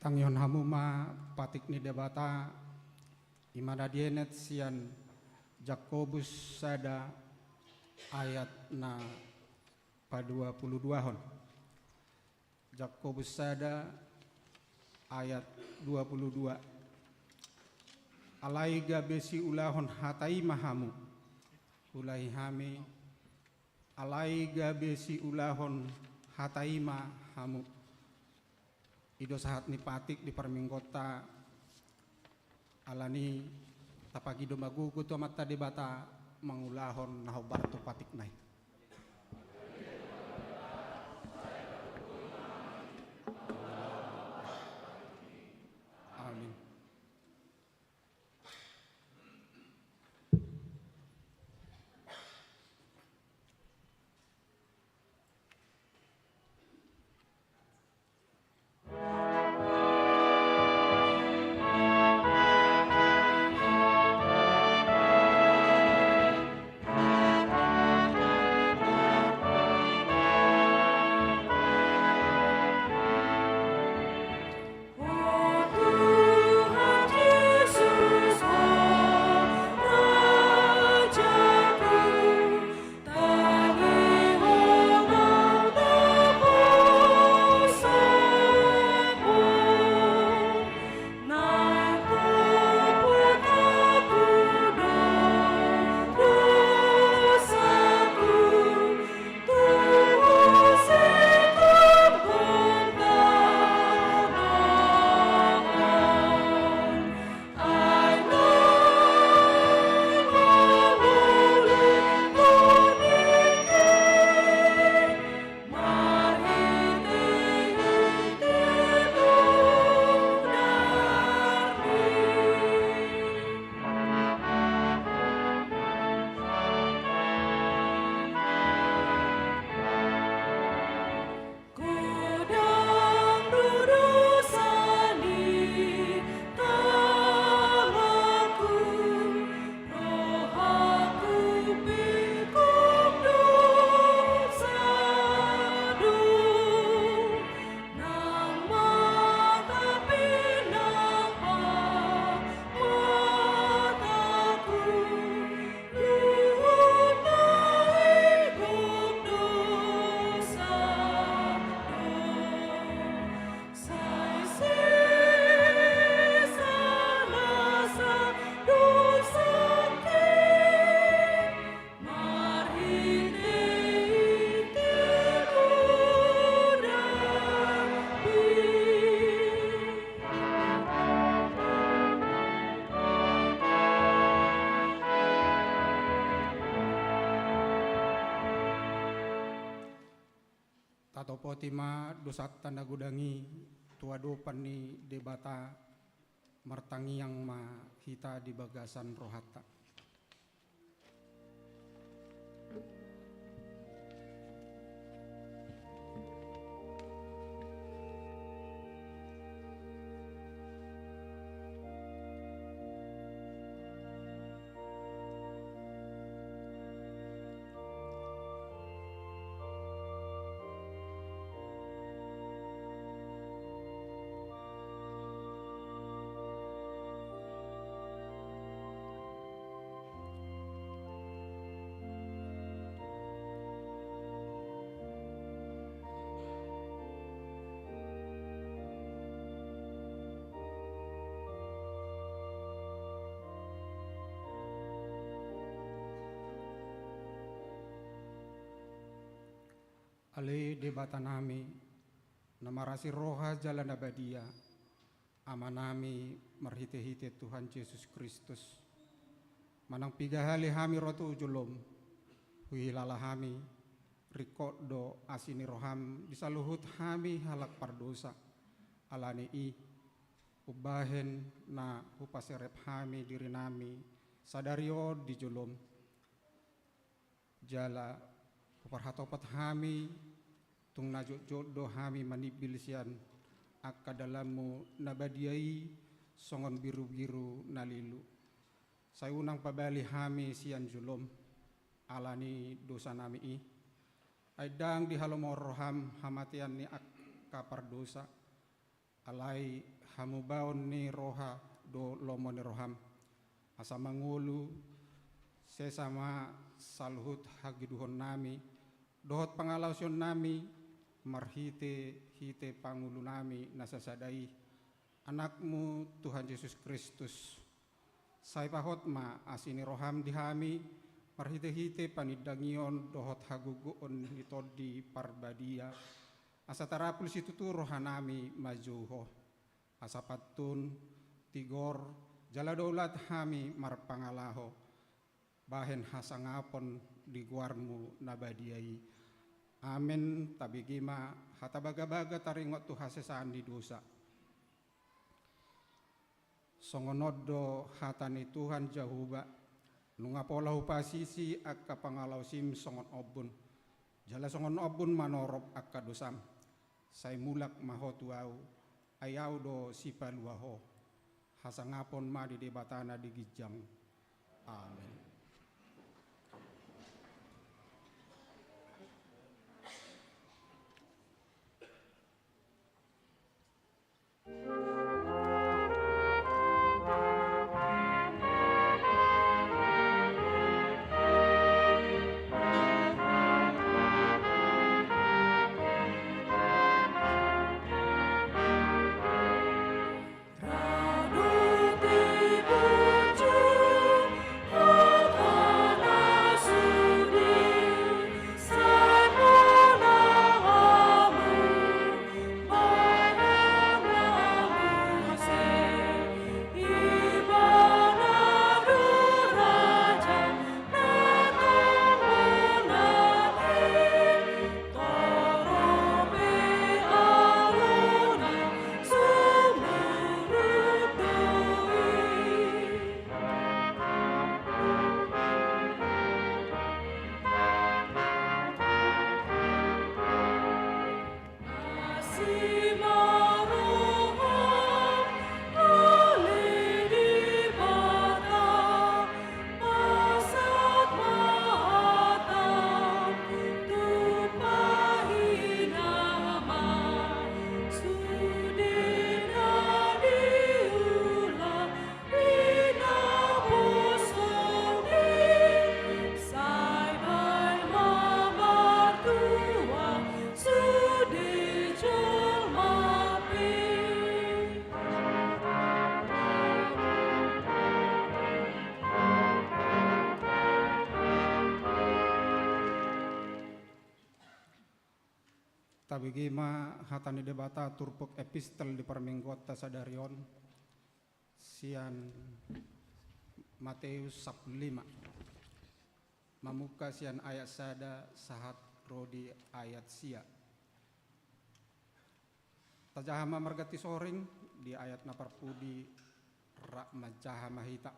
Tangyon hamuma patik ni debata imana dienet sian Jakobus sada ayat na pa 22 hon. Jakobus sada ayat 22. Alai gabesi ulahon hatai mahamu ulai hami alai gabesi ulahon hatai mahamu ido sahat ni patik di perminggota alani tapagido magugu to mata debata mangulahon naho barto patik nai. Amin. Tato potima dosat tanda gudangi tua dopan ni debata martangi yang ma hita di bagasan rohata. Ale debata nami namarasi roha jalan abadia amanami marhite-hite Tuhan Yesus Kristus manang pigahali hami rotu ujulom huilala hami rikodo asini roham disaluhut hami halak pardosa alani i ubahen na hupaserep hami diri nami sadario di julom jala huparhatopat hami tung najuk jodoh hami manibil sian akadalamu nabadiai songon biru-biru nalilu sayunang pabali hami sian julom alani dosa nami i aidang di halomor roham hamatian ni kapar dosa alai hamu baon ni roha do lomo ni roham asa mangulu sesama salhut hagiduhon nami dohot pangalausion nami marhite hite pangulu nami nasasadai anakmu Tuhan Yesus Kristus sai pahot ma asini roham dihami marhite-hite panidangion dohot haguguon hitodi parbadia asa tarapul situtu rohanami majuho asa patun tigor jala daulat hami marpangalaho bahen hasangapon di guarmu nabadiai amin tabigima hatabaga-baga taringot tu hasesaan di dosa songonodo hatani Tuhan Jahuba nungapolahu pasisi akka pangalaw sim songon obun jala songon obun manorob akka dosam say mulak mahotuau ayaw do sipaluaho hasangapon ma di debatana di gijang amin. Tabigima hatani debata turpuk epistel di perminggota sadarion sian Matius 5 mamuka sian ayat sada sahat rodi ayat sia tajahama margati soring di ayat naparpudi rak majahama hita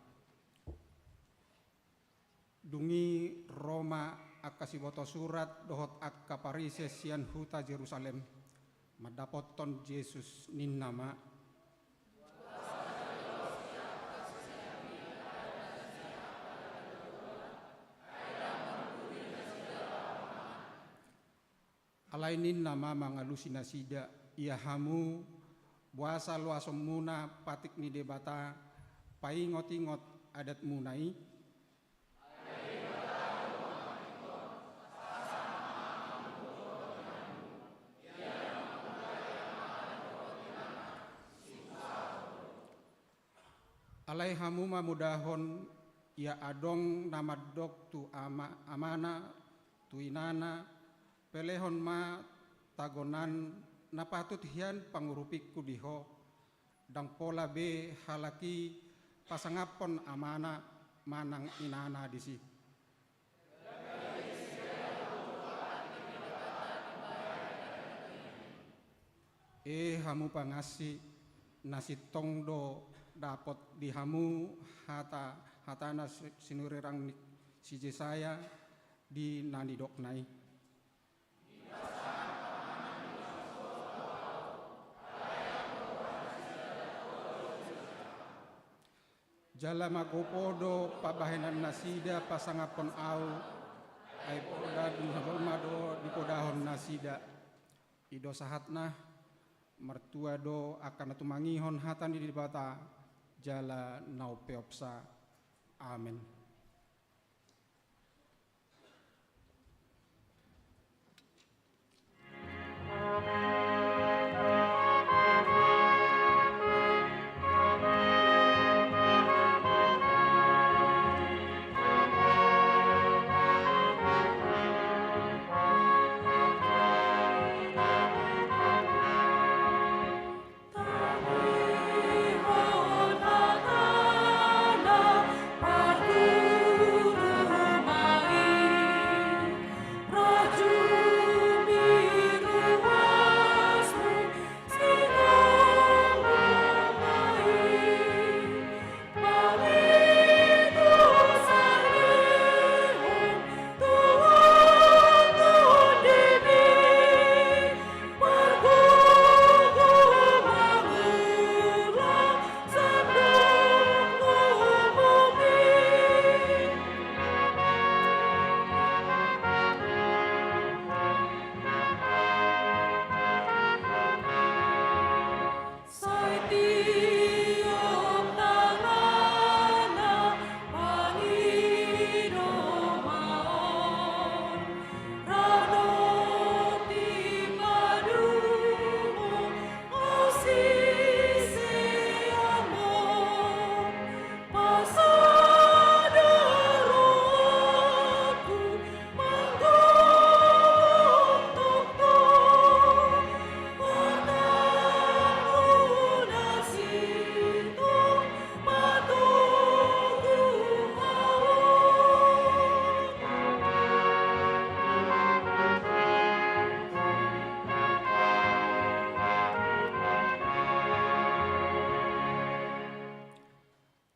dungi Roma akka siboto surat dohot akka parise sian huta Jerusalem madapoton Yesus nin nama alainin nama mangalusina sida ia hamu buasa luasom muna patik ni debata paingot-ingot adat munai alai hamu mamudahon ya adong namadok tu amana tu inana pelehon ma tagonan napatut hian pangurupikku diho dang pola be halaki pasangapon amana manang inana disi hamu pangasi nasi tongdo dapat dihamu hatana sinurirang si saya di nani doknai jala magopodo pabahenan nasida pasangapon au ay poda dun mado di podahon nasida ido sahatna mertua do akan tumangihon hatan di bata jala nau peopsa. Amin.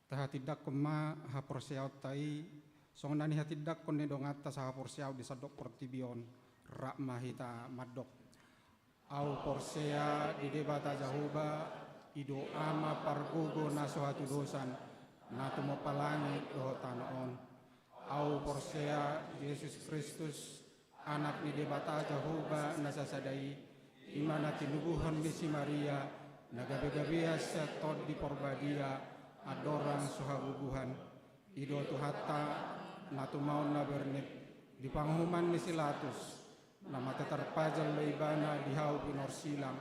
Tahatidak kema haporseau tai songnani hatidak konne dongata sa haporseau di sadok portibion rak mahita madok au porsea di debata jahuba ido ama pargogo naso hatu dosan natu mopalangi dohotan on au porsea Yesus Kristus anak di debata jahuba nasasadai imana tinubuhon bisi Maria nagabe-gabea setod di porbadia adorang suhabubuhan ido tuhata natu maun na bernit di panghuman ni silatus nama tetarpajal leibana di hau pinor silang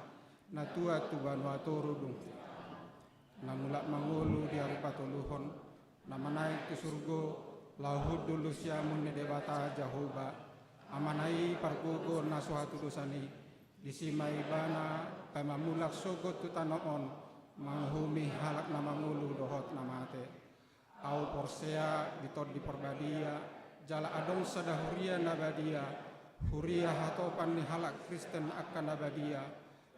natua tubanu atorudung namulak mangulu di aripatuluhon nama naik ke surgo lahud dulu siamun ni debata jahuba amanai pargogo nasuhatu dosani disimai bana pemamulak sogot tutanoon manghumi halak nama ngulu dohot namate au porsea ditod di perbadia jala adong sadahuria nabadia huria hatopan ni halak Kristen akan nabadia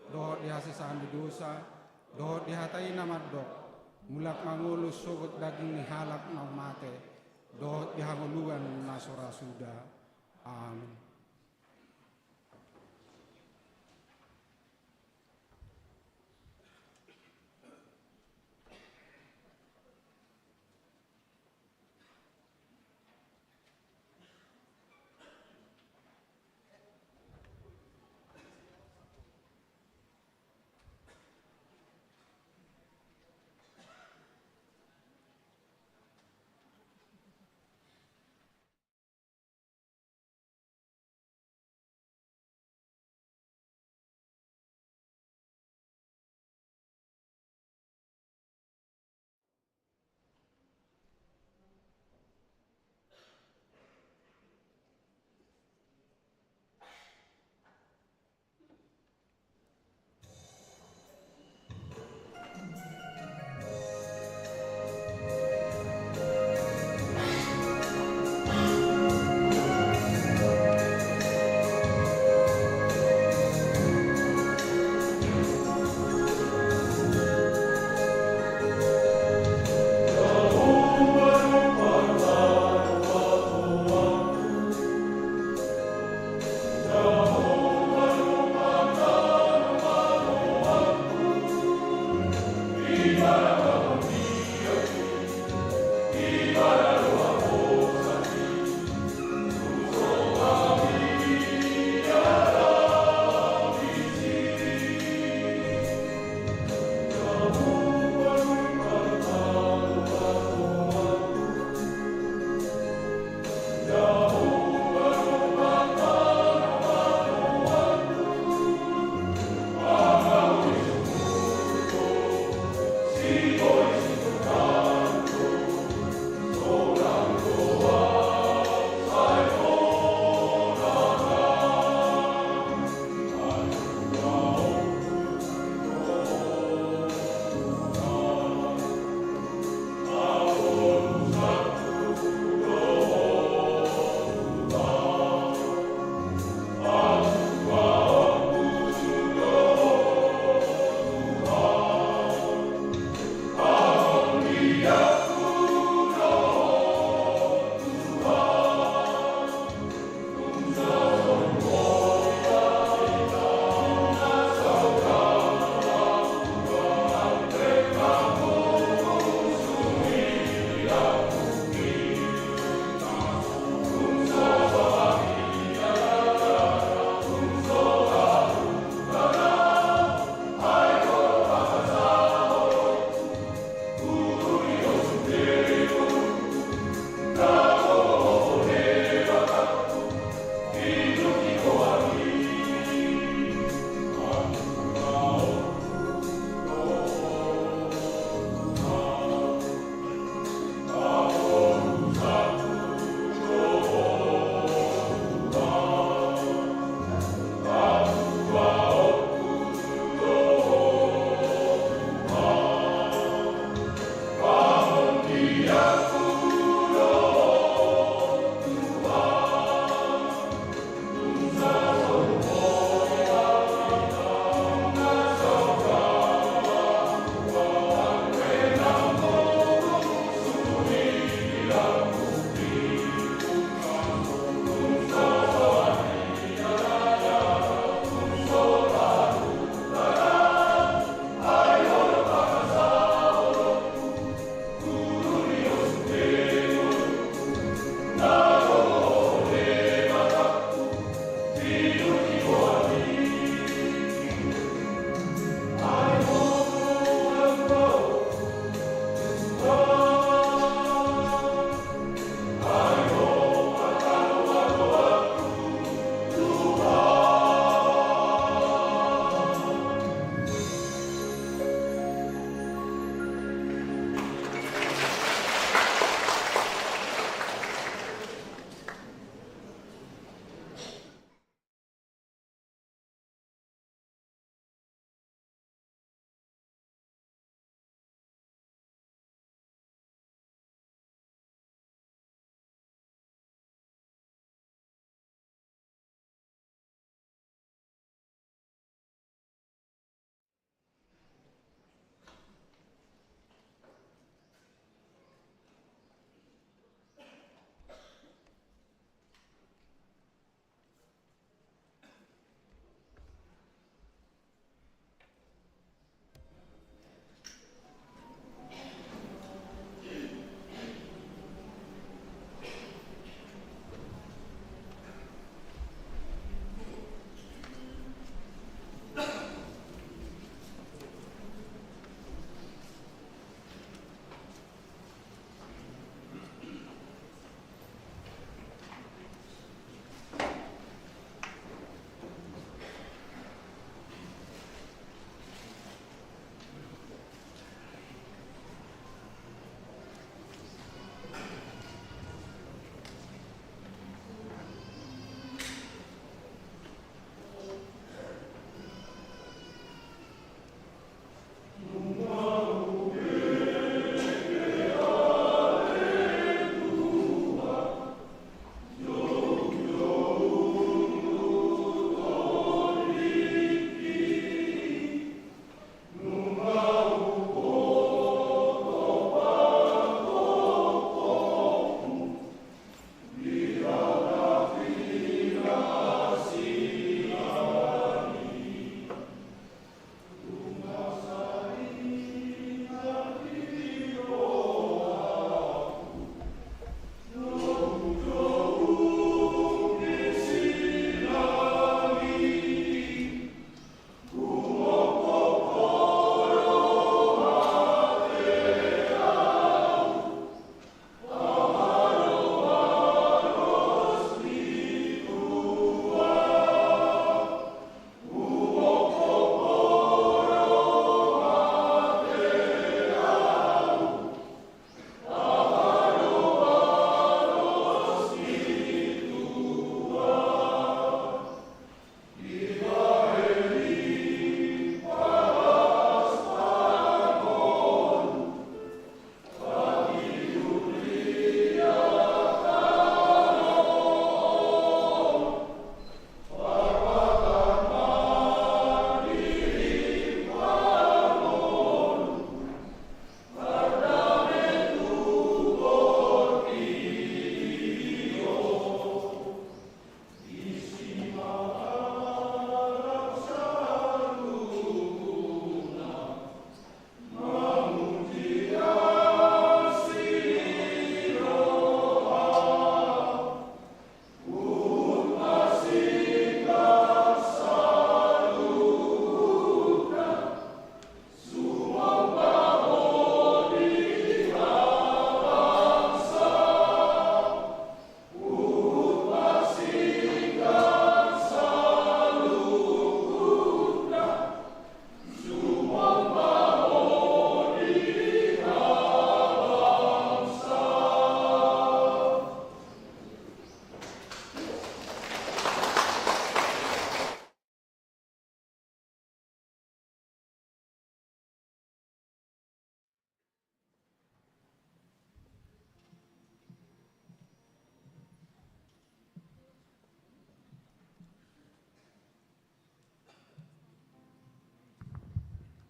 dohot dihasisahan di dosa dohot dihatai namadok mulak mangulu sogot daging ni halak namate dohot dihanguluan nasora suda. Amin.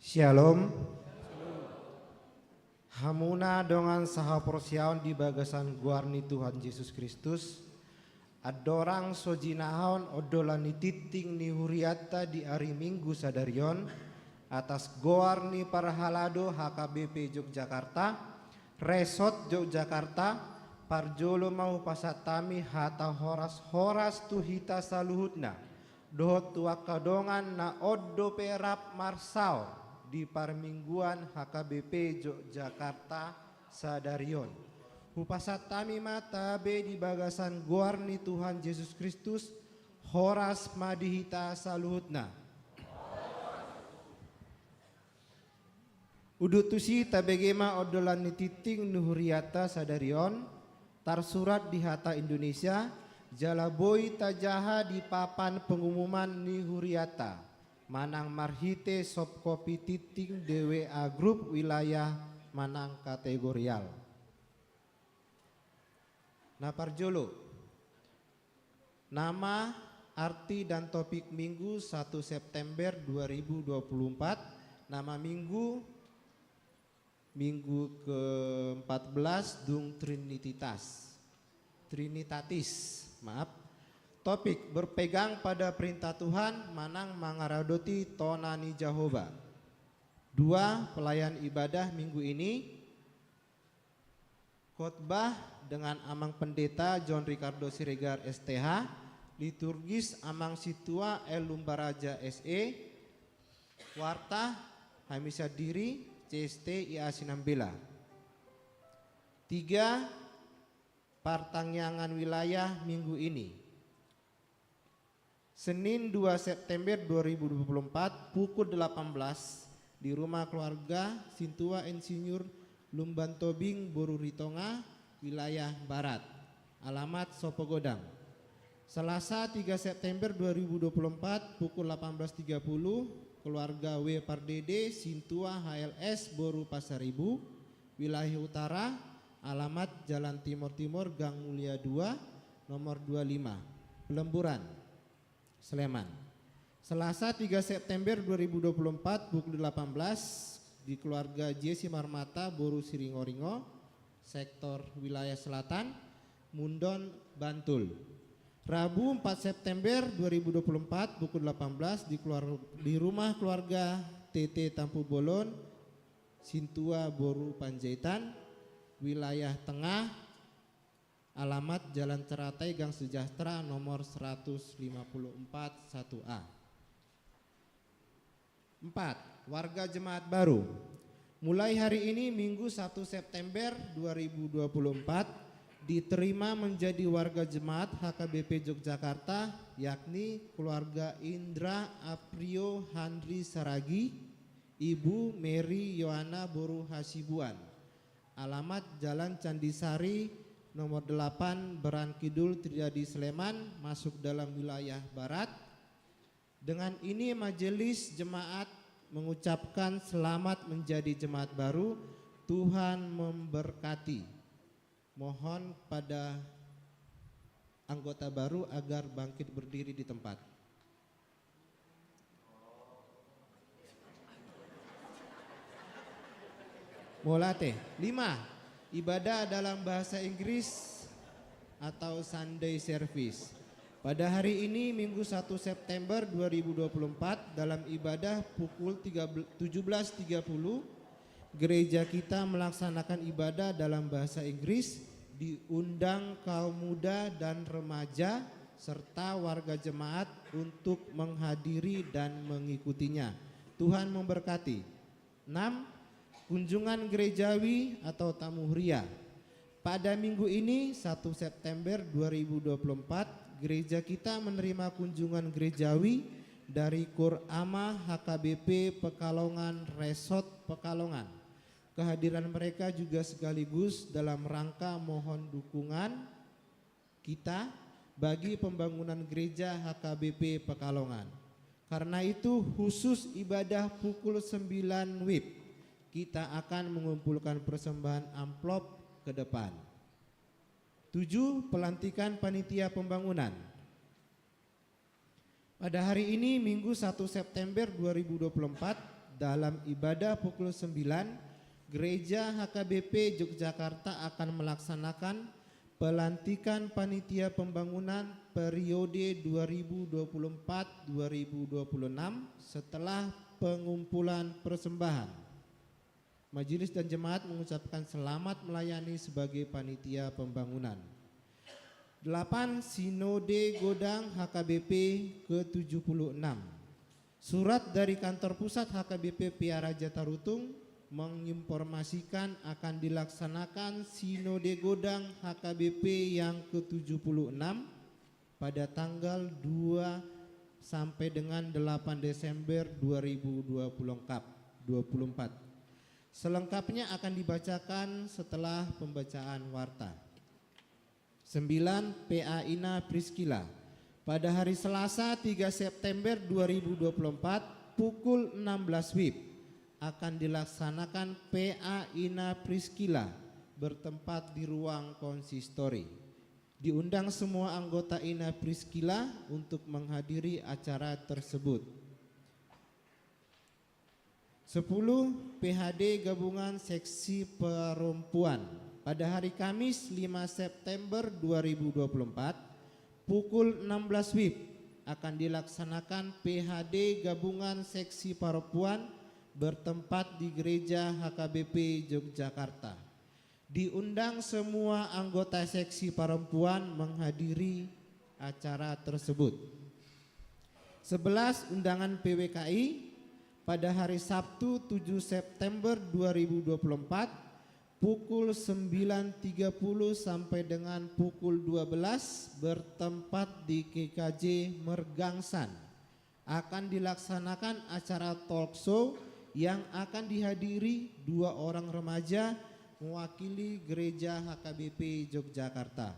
Shalom. Hamuna dengan saha porsiaon di bagasan guarni Tuhan Yesus Kristus. Adorang sojinahon odolani titing ni huriata di hari Minggu sadarion atas goarni para halado HKBP Yogyakarta, Resort Yogyakarta, parjolo mau pasatami hata horas tuhita saluhutna. Dohot tuakadongan na oddo perap marsau di parmingguan HKBP Yogyakarta sadarion. Hupasatami mata be di bagasan guarni Tuhan Yesus Kristus horas madihita saluhutna. Udutusi tabegema odolan nititing nuhuriata sadarion tarsurat di Hata Indonesia jalaboi tajaha di papan pengumuman nihuriata manang marhite sop kopi titing DWA Group wilayah manang kategorial. Naparjolo nama, arti dan topik minggu 1 September 2024. Nama minggu ke-14 Dung Trinitatis. Topik berpegang pada perintah Tuhan manang mangaradoti tonani Jehovah. 2. Pelayan ibadah minggu ini. Khotbah dengan Amang Pendeta John Ricardo Siregar STH. Liturgis Amang Situa El Lumbaraja SE. Warta Hamisa Diri CST IA Sinambela. 3. Partangyangan wilayah minggu ini. Senin 2 September 2024 pukul 18 di rumah keluarga Sintua Insinyur Lumbantobing Boruritonga, wilayah Barat. Alamat Sopogodang. Selasa 3 September 2024 pukul 18.30 keluarga W Pardede Sintua HLS Boru Pasaribu, wilayah Utara. Alamat Jalan Timur-Timur Gang Mulia 2 nomor 25 Pelemburan, Sleman. Selasa 3 September 2024 pukul 18 di keluarga Jesi Marmata Boru Siringoringo, sektor wilayah selatan, Mundon, Bantul. Rabu 4 September 2024 pukul 18 di rumah keluarga TT Tampu Bolon, Sintua Boru Panjaitan, wilayah tengah. Alamat Jalan Ceratai Gang Sejahtera nomor 154 1A. 4. Warga jemaat baru. Mulai hari ini Minggu 1 September 2024 diterima menjadi warga jemaat HKBP Yogyakarta, yakni keluarga Indra Aprio Handri Saragi, Ibu Mary Yohana Boru Hasibuan. Alamat Jalan Candisari nomor 8 Beran Kidul Triadi Sleman, masuk dalam wilayah Barat. Dengan ini majelis jemaat mengucapkan selamat menjadi jemaat baru. Tuhan memberkati. Mohon pada anggota baru agar bangkit berdiri di tempat. Molate. 5. Ibadah dalam bahasa Inggris atau Sunday Service. Pada hari ini Minggu 1 September 2024 dalam ibadah pukul 17.30 gereja kita melaksanakan ibadah dalam bahasa Inggris. Diundang kaum muda dan remaja serta warga jemaat untuk menghadiri dan mengikutinya. Tuhan memberkati. 6. Kunjungan gerejawi atau tamu huria. Pada minggu ini 1 September 2024 gereja kita menerima kunjungan gerejawi dari Kur Ama HKBP Pekalongan Resort Pekalongan. Kehadiran mereka juga sekaligus dalam rangka mohon dukungan kita bagi pembangunan gereja HKBP Pekalongan. Karena itu khusus ibadah pukul 9 WIB kita akan mengumpulkan persembahan amplop ke depan. 7. Pelantikan panitia pembangunan. Pada hari ini Minggu 1 September 2024 dalam ibadah pukul 9, Gereja HKBP Yogyakarta akan melaksanakan pelantikan panitia pembangunan periode 2024-2026 setelah pengumpulan persembahan. Majelis dan jemaat mengucapkan selamat melayani sebagai panitia pembangunan. 8. Sinode Godang HKBP ke-76. Surat dari kantor pusat HKBP Piaraja Tarutung menginformasikan akan dilaksanakan Sinode Godang HKBP yang ke-76 pada tanggal 2 sampai dengan 8 Desember 2024. Selengkapnya akan dibacakan setelah pembacaan warta. 9. PA Ina Priskila. Pada hari Selasa 3 September 2024 pukul 16 WIB akan dilaksanakan PA Ina Priskila bertempat di ruang konsistori. Diundang semua anggota Ina Priskila untuk menghadiri acara tersebut. 10. PHD Gabungan Seksi Perempuan. Pada hari Kamis 5 September 2024 pukul 16 WIB akan dilaksanakan PHD Gabungan Seksi Perempuan bertempat di Gereja HKBP Yogyakarta. Diundang semua anggota seksi perempuan menghadiri acara tersebut. 11. Undangan PWKI pada hari Sabtu 7 September 2024 pukul 9.30 sampai dengan pukul 12 bertempat di GKJ Mergangsan. Akan dilaksanakan acara talk show yang akan dihadiri 2 orang remaja mewakili Gereja HKBP Yogyakarta.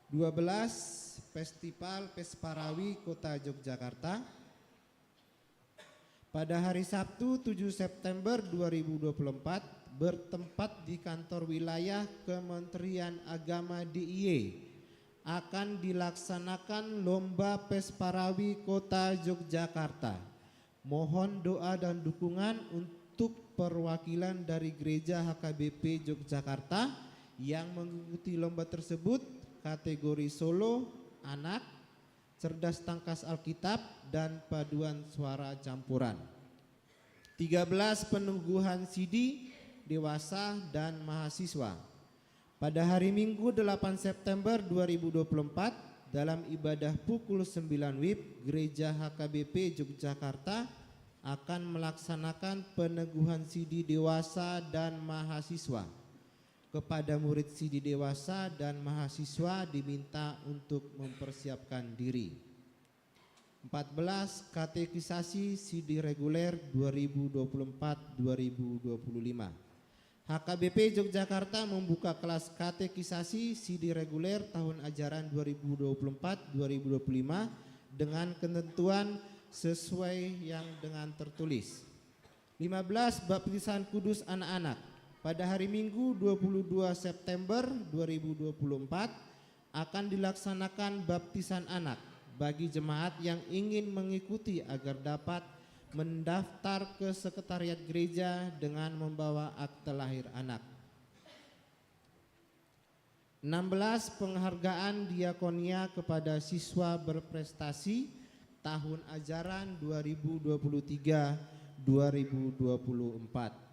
12. Festival Pesparawi Kota Yogyakarta. Pada hari Sabtu 7 September 2024 bertempat di kantor wilayah Kementerian Agama DIY akan dilaksanakan Lomba Pesparawi Kota Yogyakarta. Mohon doa dan dukungan untuk perwakilan dari Gereja HKBP Yogyakarta yang mengikuti lomba tersebut kategori solo, anak, cerdas tangkas Alkitab, dan paduan suara campuran. 13. Penungguhan CD dewasa dan mahasiswa. Pada hari Minggu 8 September 2024 dalam ibadah pukul 9 WIB, Gereja HKBP Yogyakarta akan melaksanakan peneguhan CD dewasa dan mahasiswa. Kepada murid CD dewasa dan mahasiswa diminta untuk mempersiapkan diri. 14. Katekisasi CD reguler 2024-2025. HKBP Yogyakarta membuka kelas katekisasi CD reguler tahun ajaran 2024-2025 dengan ketentuan sesuai yang dengan tertulis. 15. Baptisan kudus anak-anak. Pada hari Minggu 22 September 2024 akan dilaksanakan baptisan anak bagi jemaat yang ingin mengikuti agar dapat mendaftar ke sekretariat gereja dengan membawa akte lahir anak. 16. Penghargaan diakonia kepada siswa berprestasi tahun ajaran 2023-2024.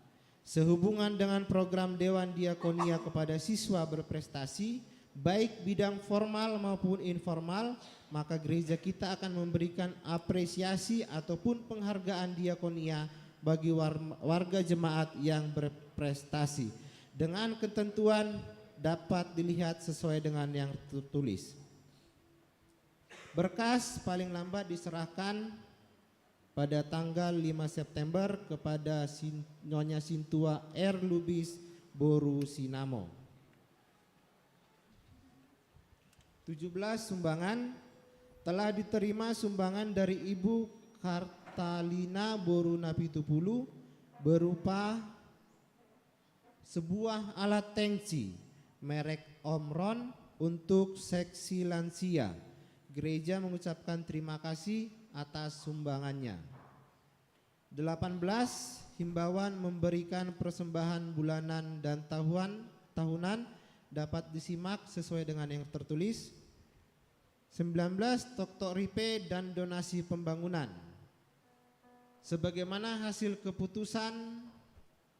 Sehubungan dengan program Dewan Diakonia kepada siswa berprestasi, baik bidang formal maupun informal, maka gereja kita akan memberikan apresiasi ataupun penghargaan diakonia bagi warga jemaat yang berprestasi. Dengan ketentuan dapat dilihat sesuai dengan yang tertulis. Berkas paling lambat diserahkan pada tanggal 5 September kepada Nyonya Sintua R. Lubis Boru Sinamo. 17. Sumbangan. Telah diterima sumbangan dari Ibu Kartalina Boru Napitupulu berupa sebuah alat tensi merek Omron untuk seksi lansia. Gereja mengucapkan terima kasih atas sumbangannya. 18. Himbauan memberikan persembahan bulanan dan tahunan dapat disimak sesuai dengan yang tertulis. 19. Toktok ripe dan donasi pembangunan. Sebagaimana hasil keputusan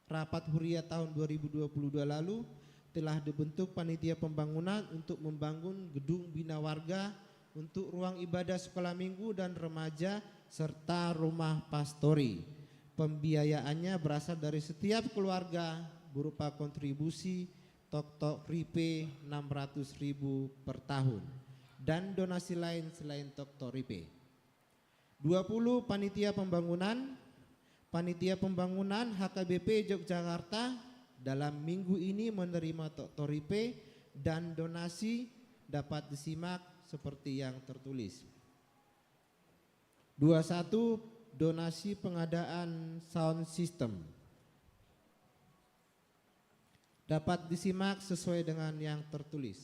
rapat Huria tahun 2022 lalu, telah dibentuk panitia pembangunan untuk membangun gedung bina warga untuk ruang ibadah sekolah minggu dan remaja serta rumah pastori. Pembiayaannya berasal dari setiap keluarga berupa kontribusi Toktok Ripe 600.000 per tahun dan donasi lain selain Toktok Ripe. 20. Panitia pembangunan. Panitia pembangunan HKBP Yogyakarta dalam minggu ini menerima Toktok Ripe dan donasi dapat disimak seperti yang tertulis. 21. Donasi pengadaan sound system dapat disimak sesuai dengan yang tertulis.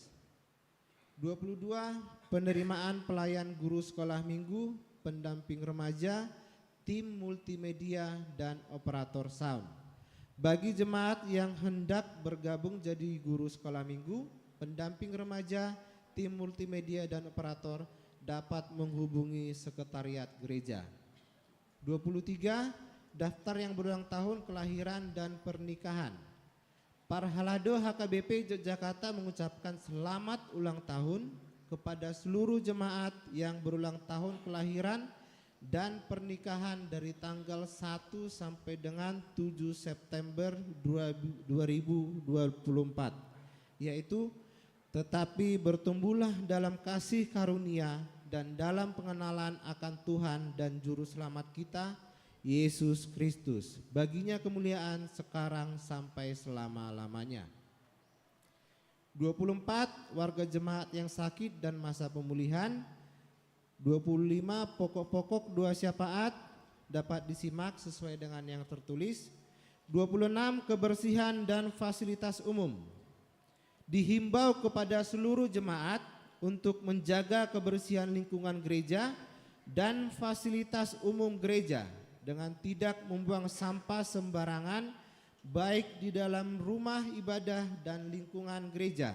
22. Penerimaan pelayan guru sekolah minggu, pendamping remaja, tim multimedia dan operator sound. Bagi jemaat yang hendak bergabung jadi guru sekolah minggu, pendamping remaja, tim multimedia dan operator dapat menghubungi sekretariat gereja. 23. Daftar yang berulang tahun kelahiran dan pernikahan. Parhalado HKBP Yogyakarta mengucapkan selamat ulang tahun kepada seluruh jemaat yang berulang tahun kelahiran dan pernikahan dari tanggal 1 sampai dengan 7 September 2024, yaitu tetapi bertumbuhlah dalam kasih karunia dan dalam pengenalan akan Tuhan dan Juru Selamat kita, Yesus Kristus. Baginya kemuliaan sekarang sampai selama-lamanya. 24. Warga jemaat yang sakit dan masa pemulihan. 25. Pokok-pokok doa syafaat dapat disimak sesuai dengan yang tertulis. 26. Kebersihan dan fasilitas umum. Dihimbau kepada seluruh jemaat untuk menjaga kebersihan lingkungan gereja dan fasilitas umum gereja dengan tidak membuang sampah sembarangan baik di dalam rumah ibadah dan lingkungan gereja.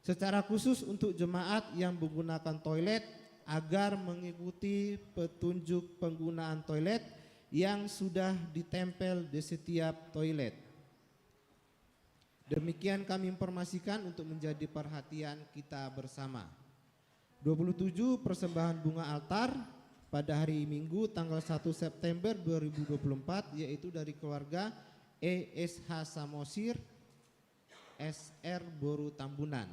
Secara khusus untuk jemaat yang menggunakan toilet agar mengikuti petunjuk penggunaan toilet yang sudah ditempel di setiap toilet. Demikian kami informasikan untuk menjadi perhatian kita bersama. 27. Persembahan bunga altar pada hari Minggu tanggal 1 September 2024 yaitu dari keluarga ESH Samosir SR Boru Tambunan.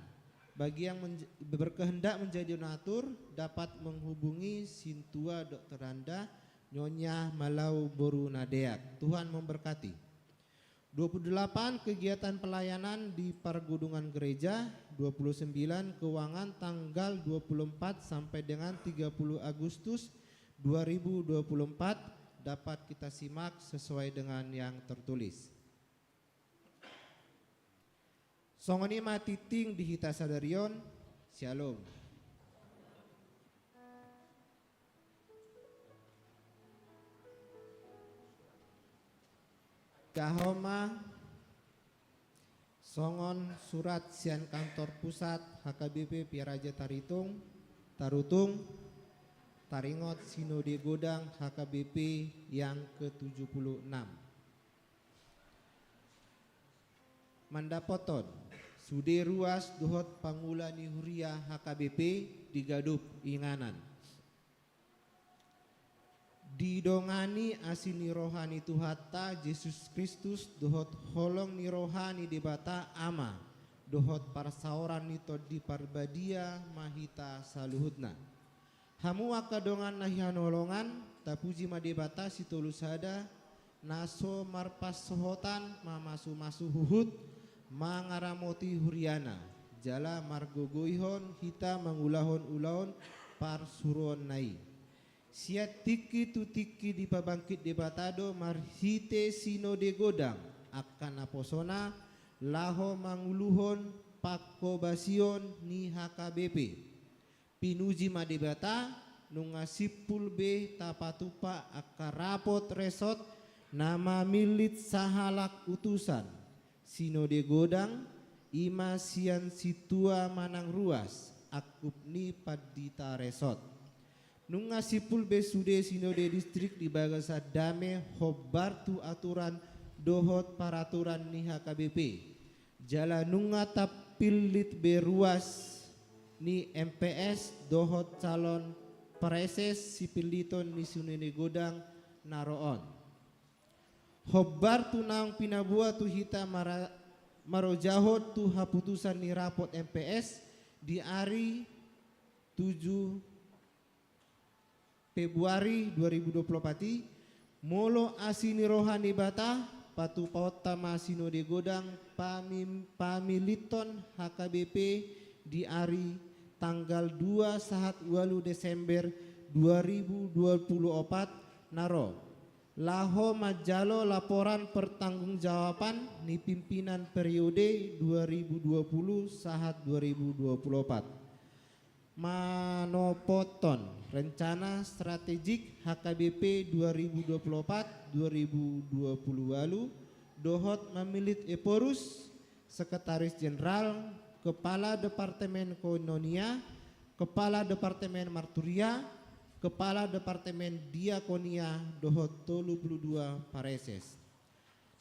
Bagi yang berkehendak menjadi donatur dapat menghubungi Sintua Dr. Randa Nyonya Malau Boru Nadeak. Tuhan memberkati. 28. Kegiatan pelayanan di pergudungan gereja. 29. Keuangan tanggal 24 sampai dengan 30 Agustus 2024 dapat kita simak sesuai dengan yang tertulis. Songoni matiting di hita sadarion. Shalom. Kahoma songon surat sian kantor pusat HKBP Piaraja Tarutung Taringot Sinode Godang HKBP yang ke-76. Mandapoton Sude ruas dohot pangulani huria HKBP digadup inganan. Didongani asini rohani Tuhata Yesus Kristus dohot holong ni rohani debata ama dohot parsaoran nito di parbadia mahita saluhutna. Hamu akadongan nahianolongan tapuji madebata situlusada naso marpas sohotan mamasu huhut mangaramoti huriana jala margogoihon hita mangulahon-ulahon parsuron nai. Siat tiki tu tiki di pabangkit debatado marhite sinode godang akan aposona laho manguluhon pakko basion ni HKBP pinuji madebata nunga sipul B tapatupa akarapot resot nama milit sahalak utusan sinode godang ima sian situa manang ruas akupni padita resot nunga sipul B sude sinode distrik di bagasa dame hobartu aturan dohot peraturan ni HKBP jala nunga tapilit beruas ni MPS dohot calon preses sipiliton ni sunene godang naroon hobar tunang pinabua tu hita marojahot tu haputusan ni rapot MPS di hari 7 Februari 2024 molo asini rohani bata patu pauta masino de godang pamiliton HKBP di hari tanggal 2 sahat 8 Desember 2024 naro laho majalo laporan pertanggungjawaban ni pimpinan periode 2020 sahat 2024 manopoton rencana strategik HKBP 2024-2020 lalu dohot memilit Eporus Sekretaris Jenderal Kepala Departemen Koinonia Kepala Departemen Marturia Kepala Departemen Diakonia dohot 32 pareses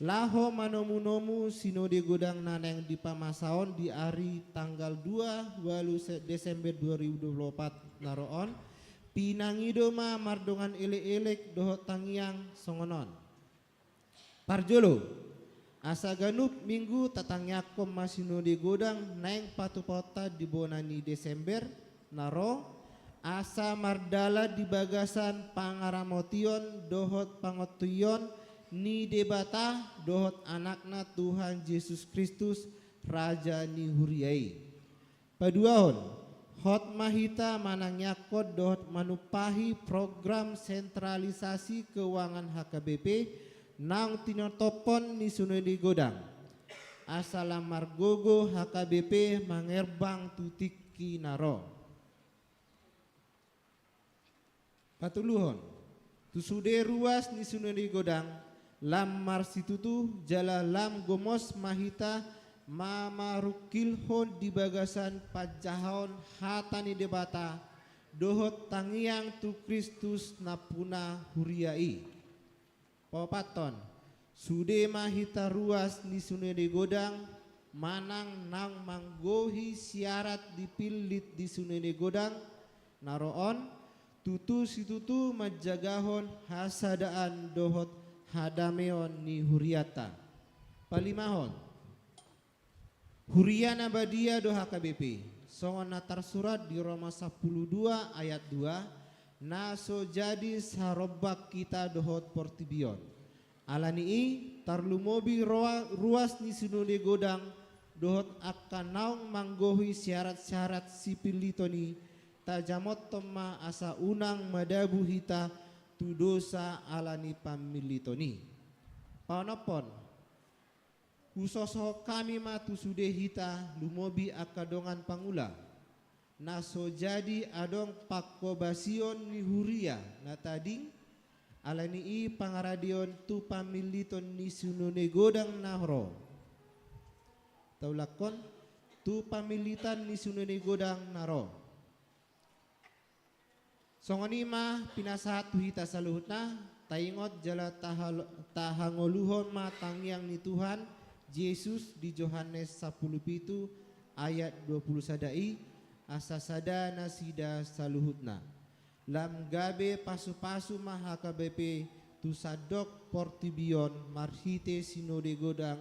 laho manomu-nomu sinode godang naneng di pamasaon di hari tanggal 2 Desember 2024 naroon pinangidoma mardongan elek-elek dohot tangiang songonon parjolo asa ganup minggu tatangyakom masinode godang naeng patupota di bonani Desember naro asa mardala di bagasan pangaramotion dohot pangotuyon ni debata dohot anakna Tuhan Yesus Kristus Raja ni huriai paduahon hot mahita manang yakot dohot manupahi program sentralisasi keuangan HKBP nang tinotopon ni sunodi godang asala margogo HKBP mangerbang tutiki naro patuluhon tusude ruas ni sunodi godang lam marsitutu jala lam gomos mahita mamarukilhon di bagasan pajahon hatani debata dohot tangiang tu Kristus napuna huriai papaton sude mahita ruas ni sunede godang manang nang manggohi syarat dipilit di sunede godang naroon tutu situtu majagahon hasadaan dohot hadameon ni huriata palimahon huriana badia do HKBP songon natar surat di Roma 12 ayat 2 naso jadi sarobak kita dohot portibion alani tarlumobi ruas ni sinode godang dohot akan naung manggohi syarat-syarat sipilitoni tajamot toma asa unang madabu hita tu dosa alani pamilitoni panopon usoso kami matu sude hita lumobi akadongan pangula naso jadi adong pakobasion ni huria natading alani i pangaradion tu pamiliton ni sunone godang nahro taulakon tu pamilitan ni sunone godang naro songonima pinasahat tuhita saluhutna taingot jala tahangoluhon matangyang ni Tuhan Yesus di Yohanes 10 ayat 20 sadai asa sada nasida saluhutna lam gabe pasu-pasu maha KBP tu sadok portibion marhite sinode godang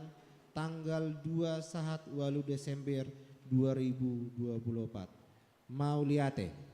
tanggal 2 sahat 8 Desember 2024 mau liate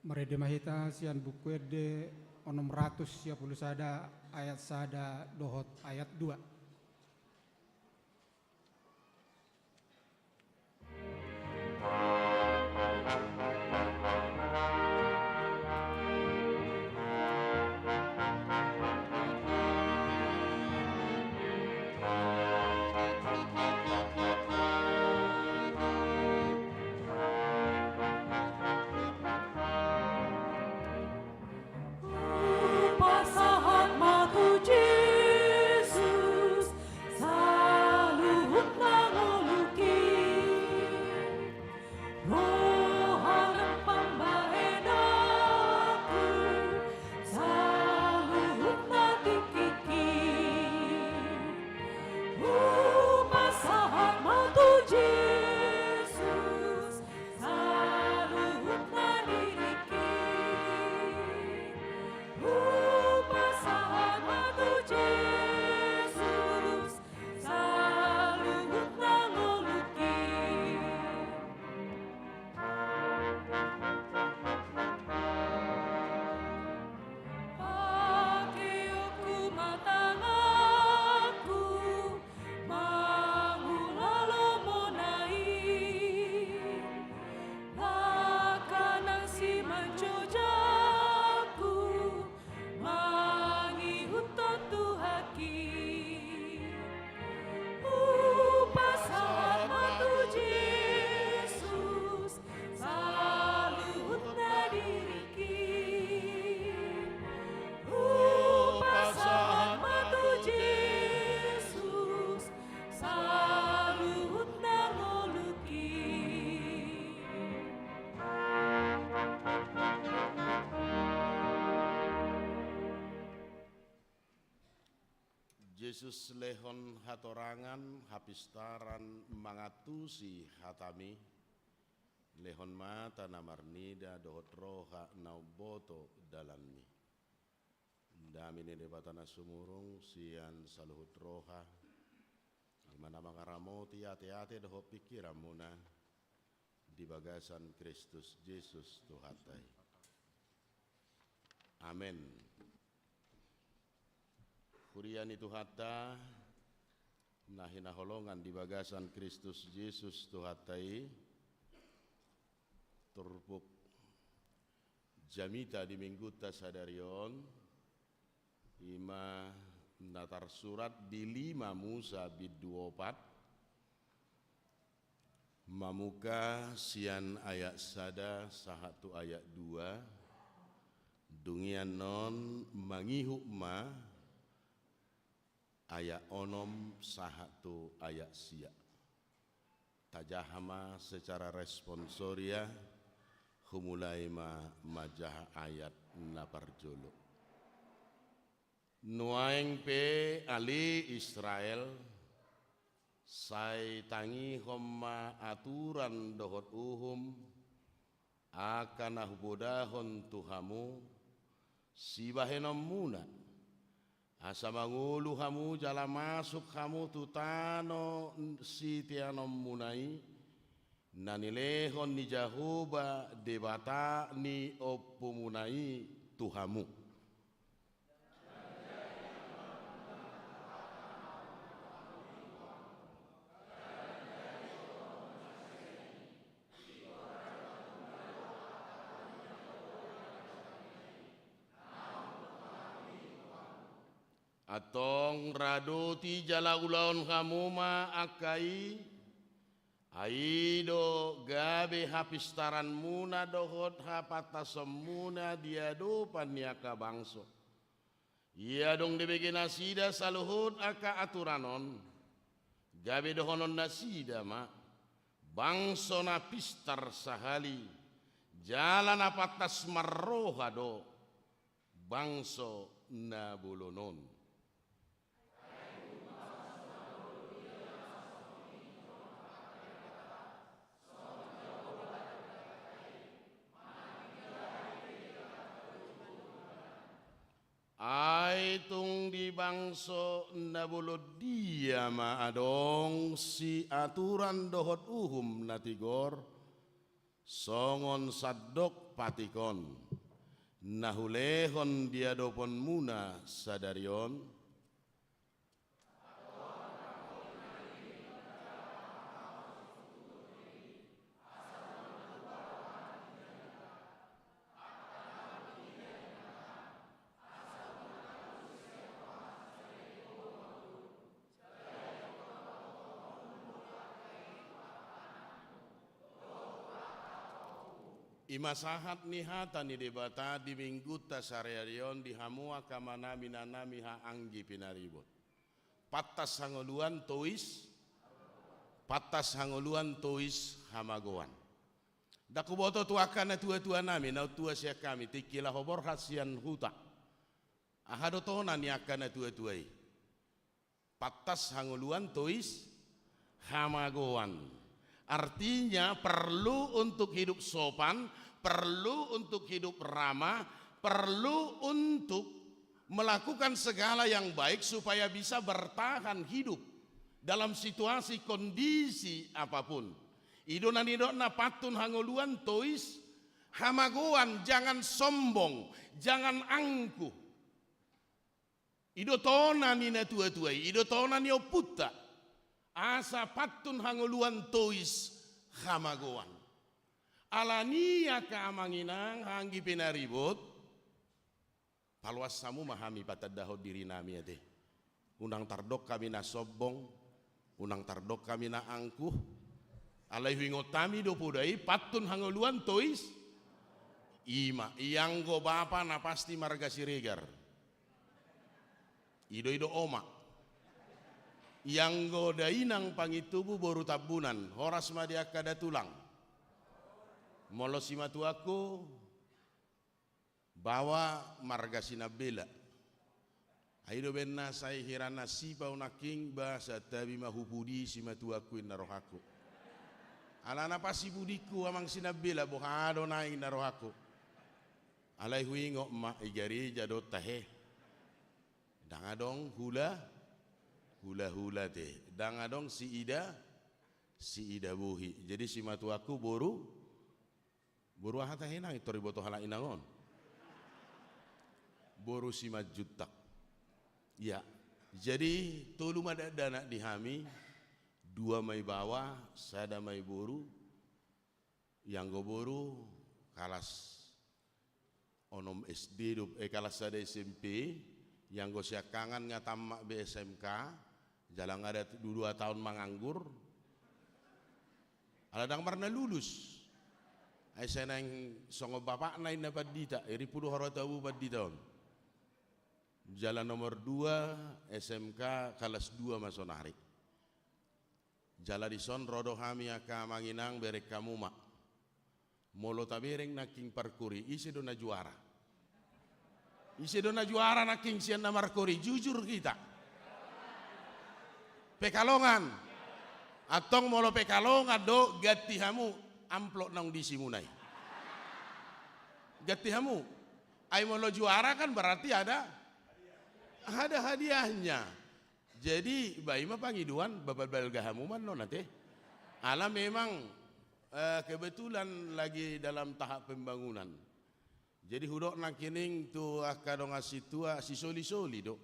Merede mahita sian bukuede onom ratus siapulu sada ayat sada dohot ayat 2. Pasahat matu Jesus, saluhut nangoluki, rohanam pambahenaku, saluhut natikiki. Pasahat matu Jesus, saluhut nadiriki. Pasahat matu Jesus, saluhut nangoluki. Pakiyoku matangaku, mangulalo monai, lakanang si mancojaku, mangihutot tuhaki. Pasahat matu Jesus, saluhut nadiriki. Pasahat matu Jesus, saluhut nangoluki. Yesus lehon hatorangan hapistaran mangatusi hatami lehon mata namarnida dohot roha nauboto dalanmi damini debatana sumurung sian saluhut roha dimana mangaramoti ate-ate dohot pikiramuna di bagasan Kristus Yesus Tuhatai. Amin. Kurian itu hatta nahina holongan di bagasan Kristus Yesus Tuhatai turpuk jamita di mingguta sadarion ima natar surat di 5 Musa bid 24 mamuka sian ayat sada sahatu ayat 2 dungian non mangihu ma ayat onom sahatu ayat sia tajahama secara responsoria humulai majah ayat naparjolo nuaeng pe ali Israel sai tangi homma aturan dohot uhum akan ahbodahon tuhamu sibahenom muna asa mangulu hamu jala masuk hamu tutano si tianom munai nanilehon ni jahuba debata ni oppumunai tuhamu atong radoti jala ulaon hamuma akai aido gabe hapistaran muna dohot hapata semuna diado paniaka bangso iya dong dibegi nasida saluhut aka aturanon gabe dohonon nasida ma bangso na pistar sahali jalan apatas marroha do bangso na bulonon. Ai tung di bangso nabulo dia ma adong si aturan dohot uhum natigor songon sadok patikon, nahulehon diadopon muna sadarion, imasahat nihata ni debata di minggu tasariarion di hamua kamana minanami ha anggi pinaribot. Patas hangoluan tois hamagoan. Dakuboto tuakan na tua nami na tua siya kami tikila hobor hasian huta. Ahado tonan ni akan na tua-tuai. Patas hangoluan tois hamagoan. Artinya perlu untuk hidup sopan, perlu untuk hidup ramah, perlu untuk melakukan segala yang baik supaya bisa bertahan hidup dalam situasi kondisi apapun. Idona patun hangoluan tois hamagoan, jangan sombong, jangan angkuh. Idotona nina tua-tuai, idotona ni oputa. Asa patun hangoluan tois hamagoan. Alania kaamanginang hanggi pinaribot. Paluas samu mahami patadaho diri nami ate. Unang tardok kami na sobong, unang tardok kami na angkuh. Alay huingotami do pudai patun hangoluan tois. Ima iyang go bapa na pasti marga siregar. Ido oma. Yang godainang pangitubu boru tabunan horas madia kada tulang molo simatu aku bawa marga sinabela aido benna sai hirana sipa unaking bahasa tabi mahupudi simatu aku inarohaku alana pasi budiku amang sinabela bohado naing narohaku alai huingo ma igari jadot tahe dangadong hula teh dangadong si ida buhi jadi si matu aku boru ahata henang itu riboto hala inangon boru si majutak ya jadi tolu madadana dihami dua mai bawa sada mai boru yang go boru kalas onom SD kalas sada SMP yang go siakangan ngatamak BSMK jalan ada 2 tahun menganggur aladang marna lulus ay seneng songo bapak nain dapat dita iri pudu horotabu badita jalan nomor 2 SMK kelas 2 masonari jalan di son rodo hami aka manginang berek kamu mak molo tabereng naking parkuri isi dona juara naking sian na markuri jujur kita Pekalongan atong molo Pekalongan do gatihamu amplop nang disimunai gatihamu ay molo juara kan berarti ada hadiahnya jadi bayi mah pangiduan babal gahamu man no nate ala memang kebetulan lagi dalam tahap pembangunan jadi hudok nakining tu akadong asitua si soli do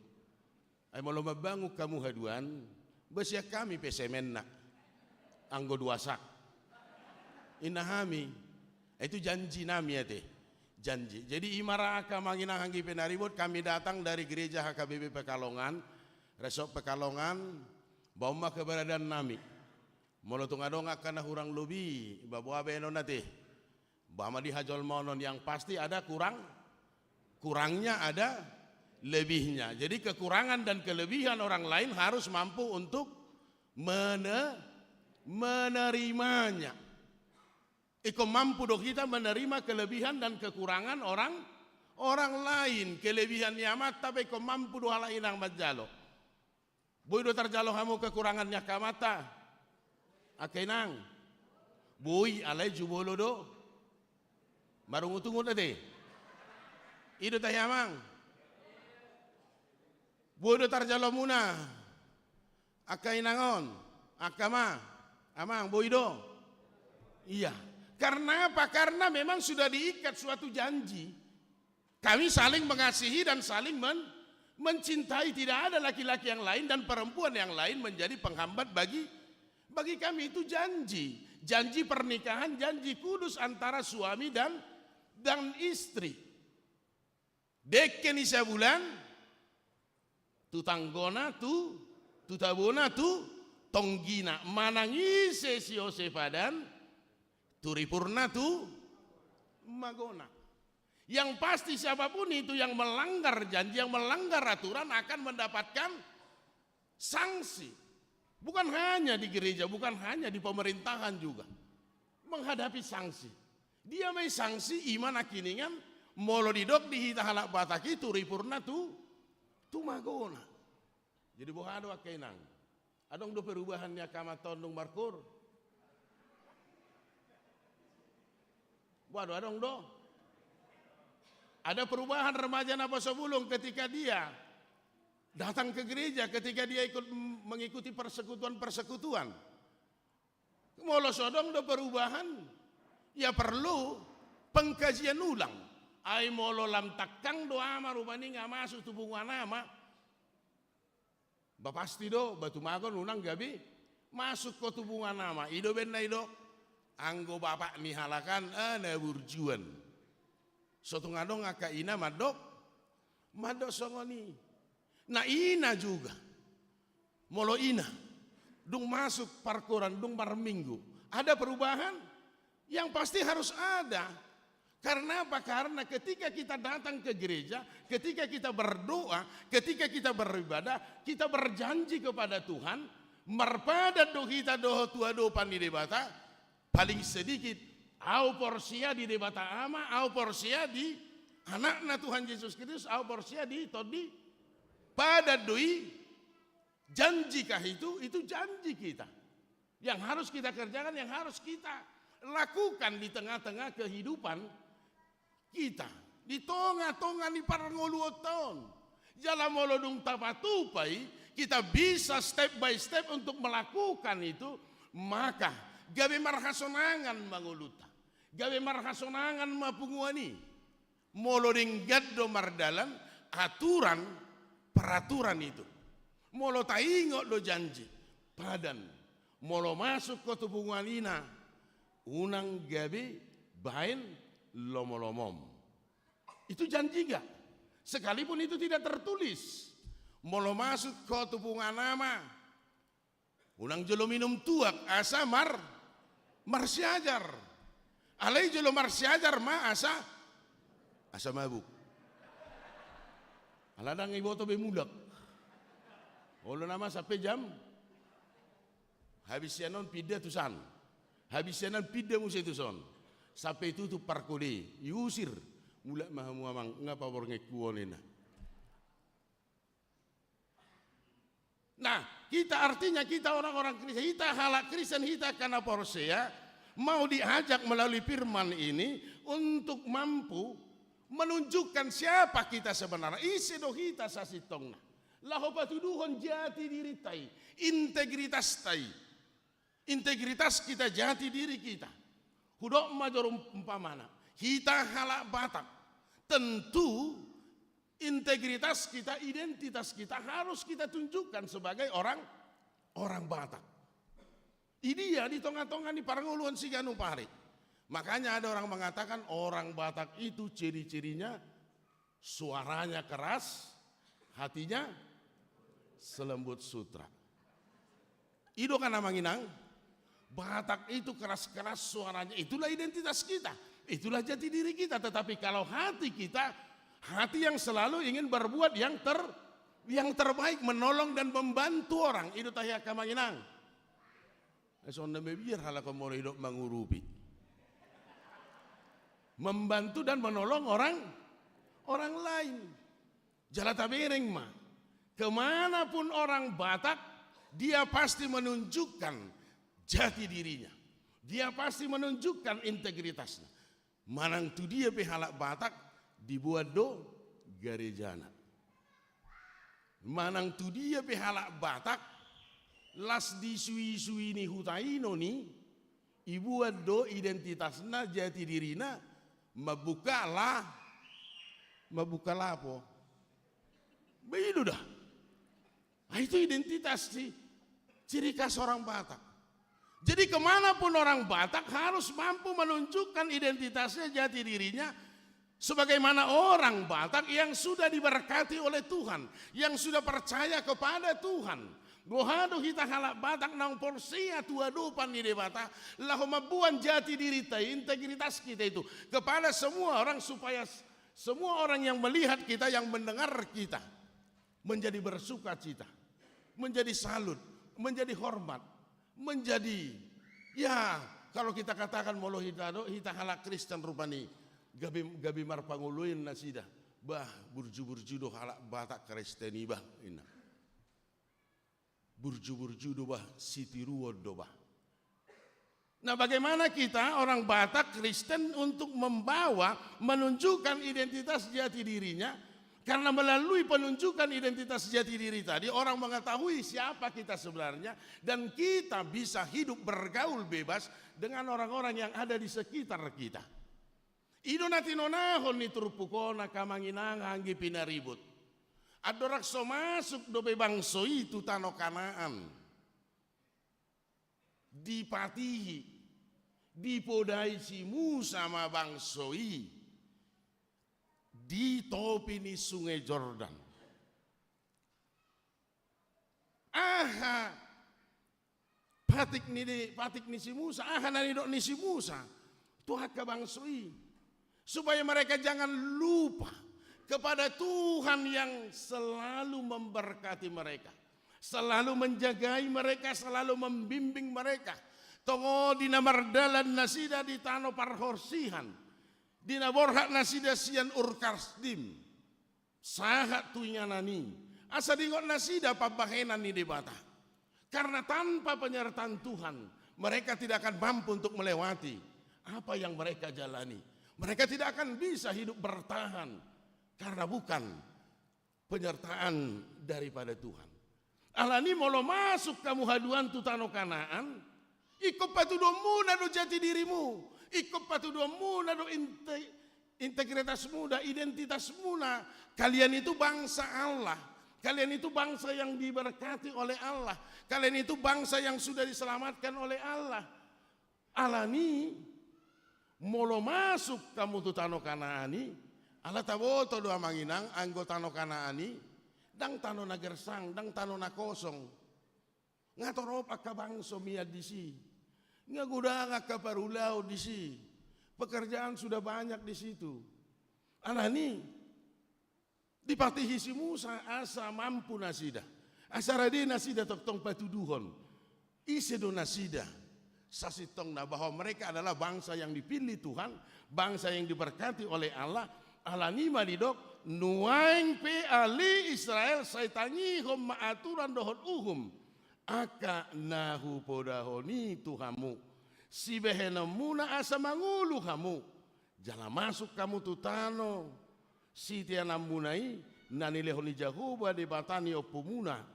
ay molo mabangu kamu haduan besia kami pesemen nak anggo duasak inahami itu janji nami ya teh janji jadi imara aka manginang hanggi penaribut kami datang dari gereja HKBP Pekalongan resort Pekalongan bawa keberadaan nami molo tungadong akan hurang lobi bawa beno nate bawa di hajol monon yang pasti ada kurangnya ada lebihnya. Jadi kekurangan dan kelebihan orang lain harus mampu untuk menerimanya. Iko mampu dong kita menerima kelebihan dan kekurangan orang lain. Kelebihan nyamat tapi iko mampu do hala inang majalo. Boy do tarjalo hamu kekurangannya kamata. Akenang. Boy alai jubolo do. Marungutungut ate. Ido tayamang. Bodo tarjalo muna akai nangon akama amang boido iya Karena apa? Karena memang sudah diikat suatu janji. Kami saling mengasihi dan saling mencintai. Tidak ada laki-laki yang lain dan perempuan yang lain menjadi penghambat bagi kami. Itu janji. Janji pernikahan, janji kudus antara suami dan istri. Dekken isa bulan, tu tanggona tu tabona tu tonggina. Manangise si Yosefadan, turipurna tu magona. Yang pasti siapapun itu yang melanggar janji, yang melanggar aturan akan mendapatkan sanksi. Bukan hanya di gereja, bukan hanya di pemerintahan juga. Menghadapi sanksi. Dia may sanksi iman akiningan, molo didok dihita halak bataki, turipurna tu magona. Jadi bohado akainang. Adong do perubahannya kama tondong markur. Waduh adong do. Ada perubahan remaja Napa Sobulung ketika dia datang ke gereja, ketika dia ikut mengikuti persekutuan-persekutuan. Molo sodong do perubahan, ya perlu pengkajian ulang. Ai molo lam takang do ama rupani nggak masuk tubungan ama. Bapasti do batu magon unang gabi masuk ke tubungan nama. Ido benna ido anggo bapak mihalakan ana burjuan. Soto ngadong aka ina madok songoni. Na ina juga. Molo ina dung masuk parkoran dung minggu. Ada perubahan yang pasti harus ada. Karena apa? Karena ketika kita datang ke gereja, ketika kita berdoa, ketika kita beribadah, kita berjanji kepada Tuhan, marpada do kita do tua do pani debata, paling sedikit, au porsia di debata ama, au porsia di anakna Tuhan Yesus Kristus, au porsia di todi, pada doi, janjikah itu janji kita. Yang harus kita kerjakan, yang harus kita lakukan di tengah-tengah kehidupan kita di tonga-tonga ni parangoluoton jala molodung tapatupai kita bisa step by step untuk melakukan itu, maka gawe marhasonangan manguluta gawe marhasonangan mapunguani moloding gaddo mardalan aturan peraturan itu molo taingo do janji padan molo masuk ke tubungan ina unang gawe bain lomolomom. Itu janji gak? Sekalipun itu tidak tertulis. Molo masuk ke tubungan nama. Unang jelo minum tuak asa marsiajar. Alai jelo marsiajar ma asa mabuk. Aladang iboto bemulak. Olo nama sampai jam. Habisnya non pida tusan. Habisnya non pida musi tuson. Sampai itu parkode, yusir mulai mahamuamang ngapa bornge kuonena. Nah, kita artinya kita orang-orang Kristen, kita halak Kristen, kita karena porsea mau diajak melalui firman ini untuk mampu menunjukkan siapa kita sebenarnya. Isi do kita sasitongna. Laho patuduhon jati diri tai, integritas tai. Integritas kita jati diri kita. Hudok majorum umpamana, kita halak Batak, tentu integritas kita, identitas kita harus kita tunjukkan sebagai orang Batak. Ini ya di tengah-tengah di Paranguluan Siganu Pare. Makanya ada orang mengatakan orang Batak itu ciri-cirinya suaranya keras, hatinya selembut sutra. Ido kan namanginang. Batak itu keras-keras suaranya, itulah identitas kita, itulah jati diri kita. Tetapi kalau hati kita, hati yang selalu ingin berbuat yang terbaik, menolong dan membantu orang, itu tahya kamanginang. Sonda biar halaka moro hidup mengurupi, membantu dan menolong orang lain. Jalata bereng mah, kemanapun orang Batak, dia pasti menunjukkan jati dirinya. Dia pasti menunjukkan integritasnya. Manang tu dia behalak Batak dibuat do garejana. Manang tu dia behalak Batak las di sui-sui ni hutaino ni Ibu do identitasna jati dirina mabukalah apa? Begitu dah. Nah, itu identitas sih, ciri khas orang Batak. Jadi kemanapun orang Batak harus mampu menunjukkan identitasnya, jati dirinya sebagaimana orang Batak yang sudah diberkati oleh Tuhan, yang sudah percaya kepada Tuhan. Gohado kita halak Batak nang porsia tua dupan di Batak, lahu mabuan jati diri kita, integritas kita itu kepada semua orang, supaya semua orang yang melihat kita, yang mendengar kita menjadi bersuka cita, menjadi salut, menjadi hormat, menjadi, ya kalau kita katakan molo hitado hita halak Kristen rupani gabi marpanguluin nasida bah burju do halak Batak Kristeni bah ina burju do bah sitiruo do bah. Nah, bagaimana kita orang Batak Kristen untuk menunjukkan identitas jati dirinya? Karena melalui penunjukan identitas jati diri tadi, orang mengetahui siapa kita sebenarnya, dan kita bisa hidup bergaul bebas dengan orang-orang yang ada di sekitar kita. Ido natinonahon ni turpukona kamanginang hanggi pinaribut. Adorak so masuk dobe bangso itu tano Kanaan. Dipatihi, dipodai si Musa ma bangsoi di topi ni sungai Jordan. Aha, patik ni si Musa, aha nani dok ni si Musa, Tuhan ke bangsoi, supaya mereka jangan lupa kepada Tuhan yang selalu memberkati mereka, selalu menjagai mereka, selalu membimbing mereka. Tongo dina mardalan nasida di tano parhorsihan, dina borhak nasida sian urkarsdim, sahat tunya nani, asa dingot nasida pabahenan ni debata. Karena tanpa penyertaan Tuhan, mereka tidak akan mampu untuk melewati apa yang mereka jalani. Mereka tidak akan bisa hidup bertahan, karena bukan penyertaan daripada Tuhan. Alani molo masuk kamu haduan tu tano Kanaan, ikut patudomu nado jati dirimu, ikut patudomu nado integritasmu dan identitasmu. Kalian itu bangsa Allah, kalian itu bangsa yang diberkati oleh Allah, kalian itu bangsa yang sudah diselamatkan oleh Allah. Alani molo masuk kamu tu tano Kanaani, ala taboto doa manginang anggota tano Kanaani, dang tano na gersang, dang tano na kosong. Ngatorop akka bangso miad disi, ngaguda akka parulau disi. Pekerjaan sudah banyak di situ. Alani dipatihi si Musa asa mampu nasida. Asa rade nasida tong patuduhon. Isedo nasida. Sasitong na bahwa mereka adalah bangsa yang dipilih Tuhan, bangsa yang diberkati oleh Allah. Alani malidok nuaing pe ali Israel saitangi hom maaturan dohon aka nahu podahoni Tuhamu si behenamuna asa mangulu kamu jala masuk kamu tutano si tianamunai nanilehoni jahuba de batani opumuna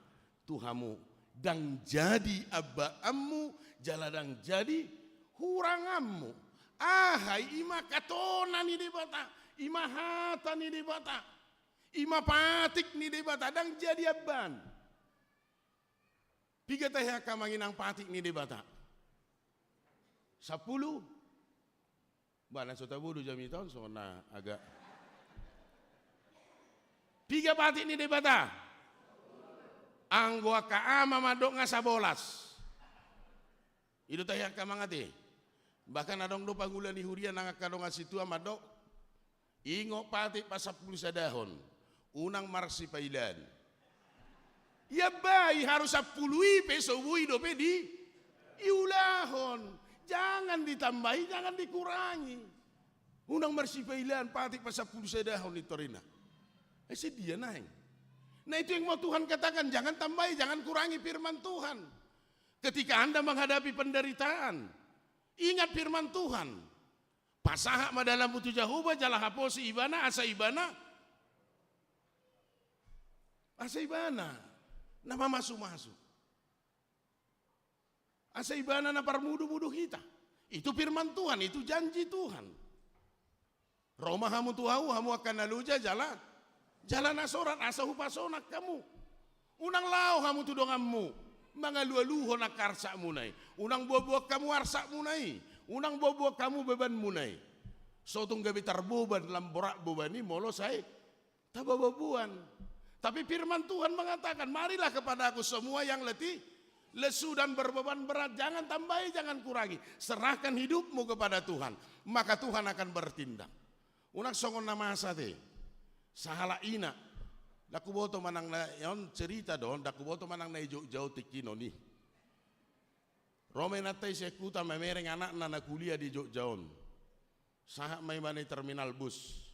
Tuhamu dang jadi abbaamu jala dang jadi hurangammu ahai ima katona ni de bata ima hata ni di bata, ima patik ni di bata, dang jadi aban. Piga teh kamanginang patik ni di bata. 10. Bana sota bodo jamiton sona agak. Piga patik ni di bata. Anggo kaama madok nga 11. Itu teh kamangati. Bahkan adong do pangulan di hurian nang kadong asitua madok. Ingo patik pasapul sadahon, unang marsipailan. Ya bayi harus 10 peso bui dope di iulahon. Jangan ditambahi, jangan dikurangi. Unang marsipailan patik pasapul sadahon di Torina. Dia naik. Nah itu yang mau Tuhan katakan, jangan tambahi, jangan kurangi firman Tuhan. Ketika Anda menghadapi penderitaan, ingat firman Tuhan. Pasaha madalam butu jahuba jala haposi ibana asa ibana nama masuk asa ibana na parmudu-mudu kita Itu firman Tuhan, itu janji Tuhan. Roma hamu tuau hamu akan naluja jalan asoran asahu pasonak kamu. Unang lau hamu tudongamu. Mangalualuho na karsa munay. Unang buah kamu arsa munay. Unang buah kamu beban munay. So tung gabi tarboban lamborak bobani molo say tabababuan. Tapi firman Tuhan mengatakan, marilah kepada aku semua yang letih, lesu dan berbeban berat, jangan tambahi, jangan kurangi. Serahkan hidupmu kepada Tuhan, maka Tuhan akan bertindak. Unak songon nama sate, sahala ina. Daku boto manang na yon cerita don, daku boto manang na jauh tikino nih. Rome natai sekuta memereng anak na kuliah di Jogjaon. Sahak may manay terminal bus.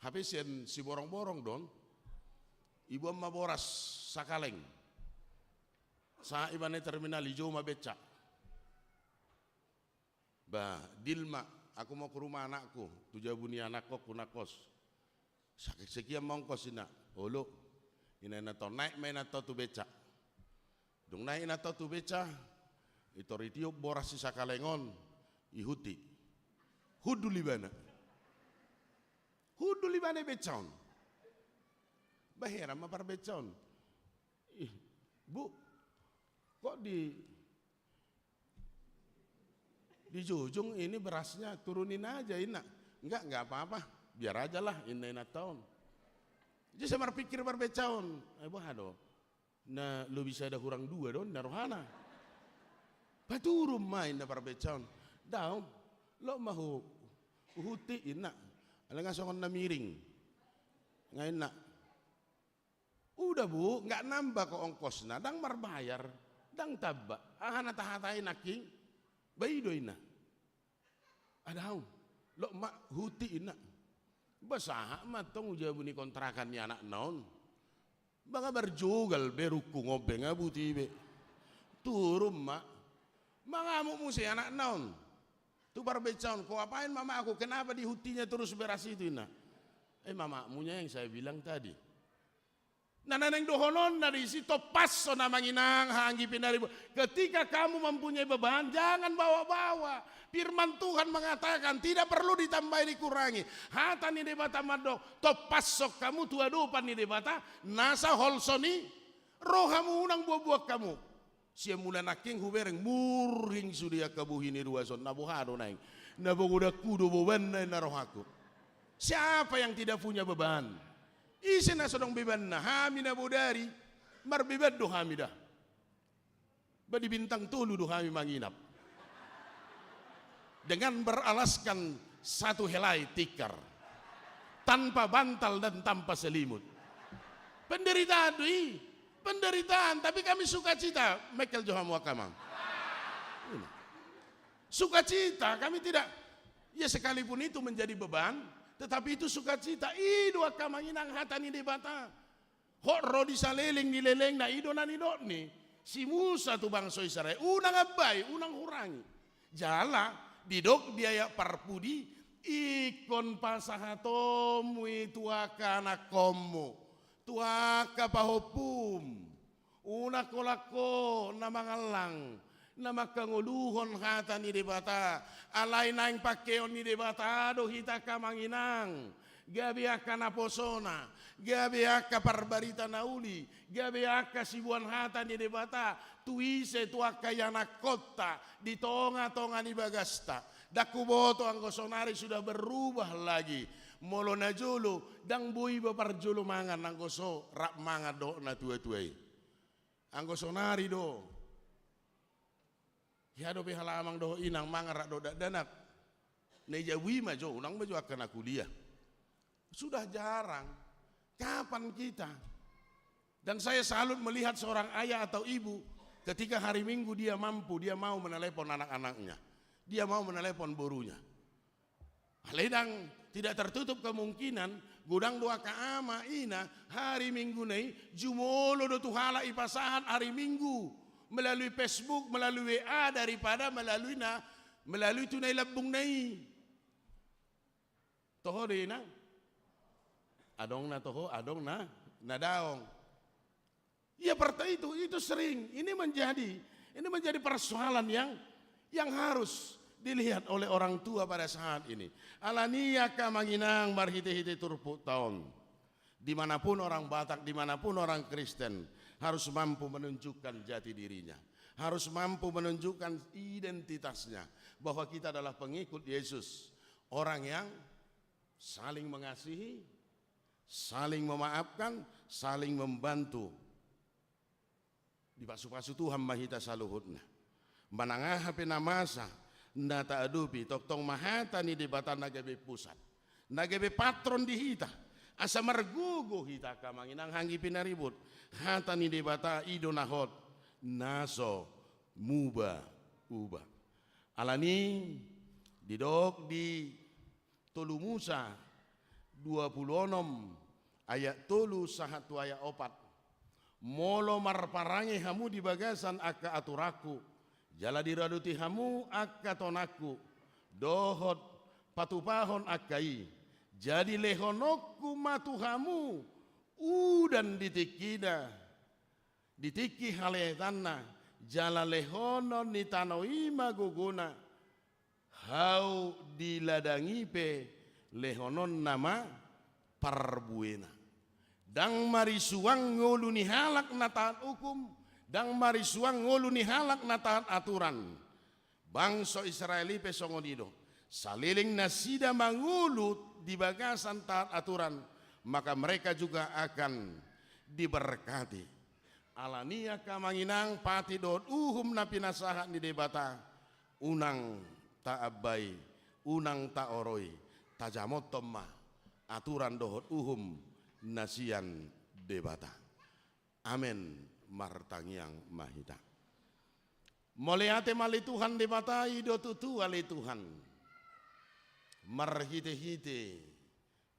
Habis yang si borong-borong don, ibu amma boras sakaleng. Sa ibane terminal hijau mabeca. Bah, Dilma, aku mau ke rumah anakku, tujuh bunyi anakku kuna kos. Sekian mongkos ina, olo, ina nato naik main nato tu beca. Dung naik nato tu beca, itu ritiup boras si sakalengon, ihuti. Hudu libana. Hudu libane becaun. Bahera mapar becaun. Bu, kok di Jujung ini berasnya turunin aja ina. Enggak apa-apa. Biar aja lah ina tahun. Jadi saya berpikir berbecaun. Bahado. Nah, lu bisa ada kurang dua don naruhana. Paturum main na berbecaun. Daun, lo mahu uhuti ina. Alang songon na miring. Ngayon na. Udah bu, nggak nambah kok ongkosna. Dang marbayar, dang tabba. Ahana tahatain aking, baido ina. Adaw, lo mak huti ina. Basaha matong ujabuni kontrakan ni anak naon. Banga berjugal beruku ngobe ngabuti be. Turum mak. Mangamuk musi anak naon. Tu barbecaun, kau apain mama aku? Kenapa di hutinya terus beras itu ina? Mamamunya yang saya bilang tadi. Nananeng dohonon dari situ paso namanginang hanggipin dari. Ketika kamu mempunyai beban, jangan bawa-bawa. Firman Tuhan mengatakan tidak perlu ditambah dikurangi. Hata ni debata mado topasok kamu tua dopan ni debata nasa holsoni rohamu unang buah-buah kamu. Sia mula naking hubereng murhing sudia kabuhini ruason nabuhado naing nabogoda kudo beban na rohaku. Siapa yang tidak punya beban? Isi na sodong beban na hamina bodari marbebad do hamida. Badi bintang tulu do hami manginap. Dengan beralaskan satu helai tikar tanpa bantal dan tanpa selimut. Penderitaan doi. Penderitaan, tapi kami sukacita. Michael Johamu Akamang. Sukacita, kami tidak. Ya sekalipun itu menjadi beban, tetapi itu sukacita. Ido Akamang inang hatani debata. Hok rodi saleling nileleng na ido na nidot ni. Si Musa tu bangsa Israel. Unang abay, unang hurangi. Jala, didok biaya parpudi. Ikon pasahatomu itu akan akomu. Tuaka pahopum, una kolako na mangalang, na makanguluhon hata ni debata, alay na yung pakeon ni debata, do hita ka manginang, gabi aka na posona, gabi aka parbarita na uli, gabi aka sibuan hata ni debata, tuise tuaka yana kota, di tonga-tonga ni bagasta, dakuboto ang gosonari sudah berubah lagi. Molo na jolo, dang bui bapar jolo mangan ang goso rak mangan do na tuai-tuai. Ang goso nari do. Hiado pe halamang do inang mangan rak do danak. Neja wima jo, unang maju akan kuliah. Sudah jarang. Kapan kita? Dan saya salut melihat seorang ayah atau ibu ketika hari Minggu dia mampu, dia mau menelepon anak-anaknya. Dia mau menelepon borunya. Ledang tidak tertutup kemungkinan gudang doa kaama ina hari Minggu nei jumolo do tuhala ipasahan hari Minggu melalui Facebook, melalui WA daripada melalui tunai labung nei. Toho de na adong na toho adong na nadaong. Ya partai itu sering ini menjadi persoalan yang yang harus dilihat oleh orang tua pada saat ini. Alania kamanginang marhite-hite turpuk tahun. Dimanapun orang Batak, dimanapun orang Kristen, harus mampu menunjukkan jati dirinya. Harus mampu menunjukkan identitasnya. Bahwa kita adalah pengikut Yesus. Orang yang saling mengasihi, saling memaafkan, saling membantu. Di pasu-pasu Tuhan mahita saluhutna. Manangah penamasa. Nata adupi toktong mahata ni debatan nagabe pusat. Nagabe patron di hita. Asa margugo hita kamanginang hanggi pinaribut. Hata ni debata ido nahot. Naso muba uba. Alani didok di Tolu Musa 26 ayat tolu sahatu ayat 4. Molo marparangi hamu di bagasan aka aturaku. Jala diraduti hamu akka tonaku. Dohot patupahon akai. Jadi lehonokku matu hamu. Udan ditikida. Ditiki haletanna. Jala lehonon ni tanoima guguna. Hau diladangipe lehonon nama parbuena. Dang marisuang ngolu ni halak nataan hukum. Dang marisuang ngolu ni halak nataan aturan. Bangsa Israeli pesongodido. Saliling nasida mangulut di bagasan taat aturan. Maka mereka juga akan diberkati. Alania kamanginang pati dohot na pinasahat ni debata. Unang ta abai, unang ta oroi. Tajamot tomma aturan dohot nasian debata. Amin. Martangiang mahita. Moleate mali Tuhan debata ido tutu ali Tuhan. Marhite-hite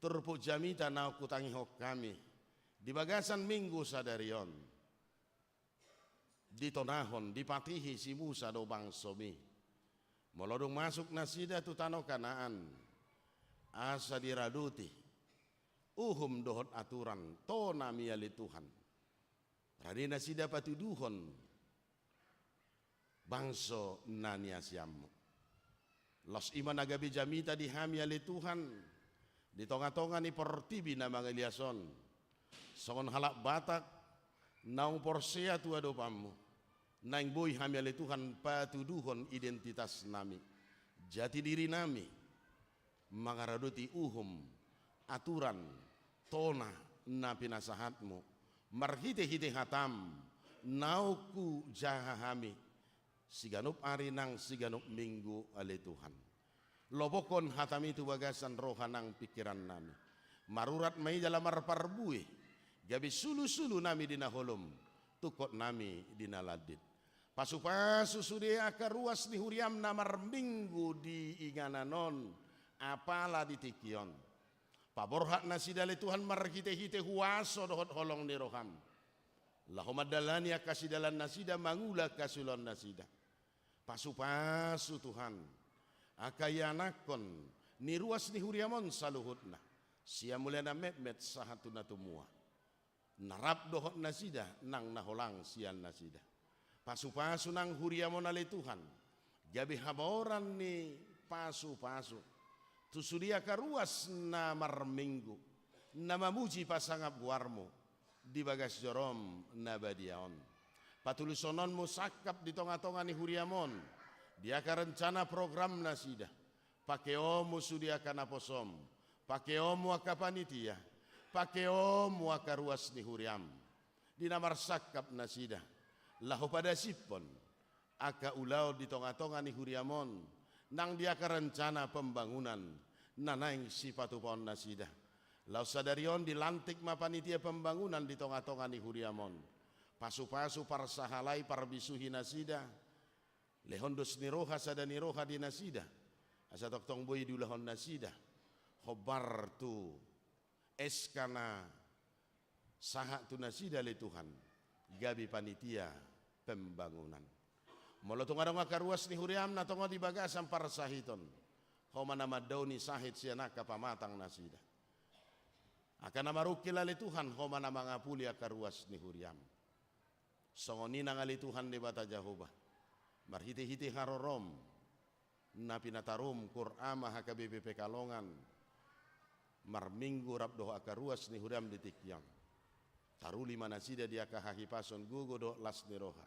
turpuk jamita na kutangi hok kami. Di bagasan minggu sadarion. Di tonahon, di patihi si Musa do bangsomi. Molodong masuk nasida tu tano kanaan. Asa diraduti. Dohot aturan. Tona miali Tuhan. Radina sida patuduhon bangso nania siamu. Los iman agabi jamita dihami ali Tuhan. Di tonga-tonga ni portibi na mga liason. Songon halak Batak naung porsea tu adopamu. Naing boy hami ali Tuhan patuduhon identitas nami. Jati diri nami. Mangaraduti aturan tona na pinasahatmu. Marhite-hite hatam nauku jahahami siganup arinang siganup minggu ale Tuhan. Lobokon hatam itu bagasan rohanang pikiran nami. Marurat mai dalam marparbui. Gabi sulu-sulu nami dina holom. Tukot nami dina ladit. Pasu-pasu sudia karuas ni huriam namar minggu di ingananon. Apala di tikion. Paborhak nasidale Tuhan marhite-hite huaso dohot holong ni roham. Lahomadalani akasidalan nasida mangula kasulon nasida. Pasu-pasu Tuhan. Akayanakon ni ruas ni huriamon saluhutna. Sia muliana met-met sahatuna tumua. Narap dohot nasida nang naholang sian nasida. Pasu-pasu nang huriamon ale Tuhan. Gabi haboran ni pasu-pasu. Tusudia karuas na marminggu. Na mamuji pasangap warmo. Di bagas jorom na badiaon. Patulusonon mo sakap di tonga-tonga ni huriamon. Dia ka rencana program nasida. Pakeomu sudia kanaposom. Pakeomu akapanitia. Pakeomu akaruas ni huriam. Di namar sakap nasida. Laho pada sipon. Aka ulau di tonga-tonga ni huriamon. Nang dia ka rencana pembangunan. Nanaing sipatupon nasida. Lau sadarion dilantik mapanitia pembangunan di tonga-tonga ni huriamon. Pasu-pasu parsahalai parbisuhi nasida. Lehondos niroha sada niroha di nasida. Asa toktong boy dulahon nasida. Khobar tu eskana saha tu nasida le Tuhan. Gabi panitia pembangunan. Molo tungadong akaruas ni huriam na tongo di bagasan parsahiton. Homa nama dauni sahit sianaka pamatang nasida. Akan nama rukil ali Tuhan homa nama ngapuli akaruas ni huriam. Songoni nang ali Tuhan di bata Jehova. marhite-hite harorom, napinatarum kur'ama HKBP Pekalongan, marminggu rabdoh akaruas ni hudam ditikyang. Taruli manasida dia kahahipason gugo do las niroha.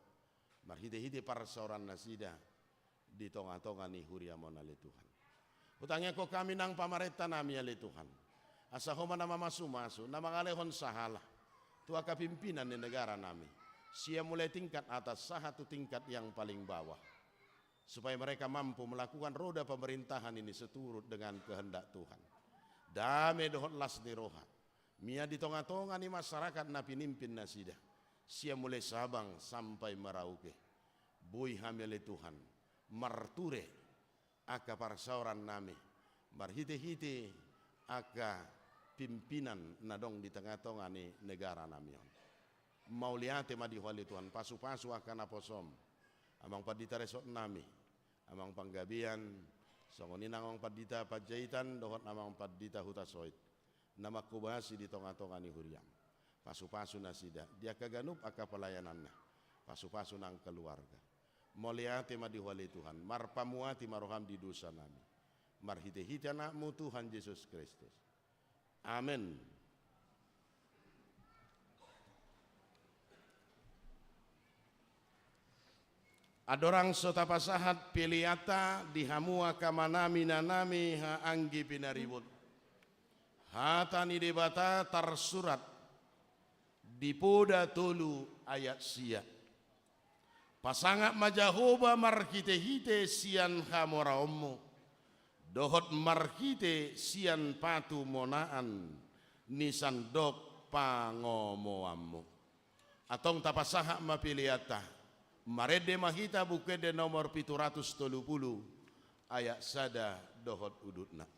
Marhite-hite parsoran nasida di tonga-tonga ni huriamon ale Tuhan. Utangnya ko kami nang pamareta nami ale Tuhan. Asa homa nama masu-masu, nama ngalehon sahala. Tua kepimpinan di negara nami. Sia mulai tingkat atas satu tingkat yang paling bawah. Supaya mereka mampu melakukan roda pemerintahan ini seturut dengan kehendak Tuhan. Dame dohot las niroha. Mia di tonga-tonga ni masyarakat na pinimpin nasida. Sia mulai Sabang sampai Merauke. Boy hamile Tuhan. Marture aka parsauran nami. Marhite-hite aka pimpinan nadong di tengah-tengah ni negara nami. Mauliate madihwali Tuhan. Pasu-pasu akan aposom. Amang padita resok nami. Amang panggabian. Songonin amang padita pajaitan. Dohot amang padita hutasoit. Nama kubasi di tonga-tonga ni huriam. Pasu-pasu nasida. Dia kaganup aka pelayanannya. Pasu-pasu nang keluarga. Moliate madihwali Tuhan. Marpamuati maroham di dosa nami. Marhite-hite anakmu Tuhan Yesus Kristus. Amin. Adorang sota pasahat piliata dihamua kamanami nanami ha anggi pinaribut. Hatani debata tersurat di poda tolu ayat sia. Pasangat majahoba marhite-hite sian hamoraomu. Dohot marhite sian patu monaan nisan dok pangomoamu. Atong tapasaha mapiliata. Marede mahita bukede nomor 730 ayat sada dohot udutna.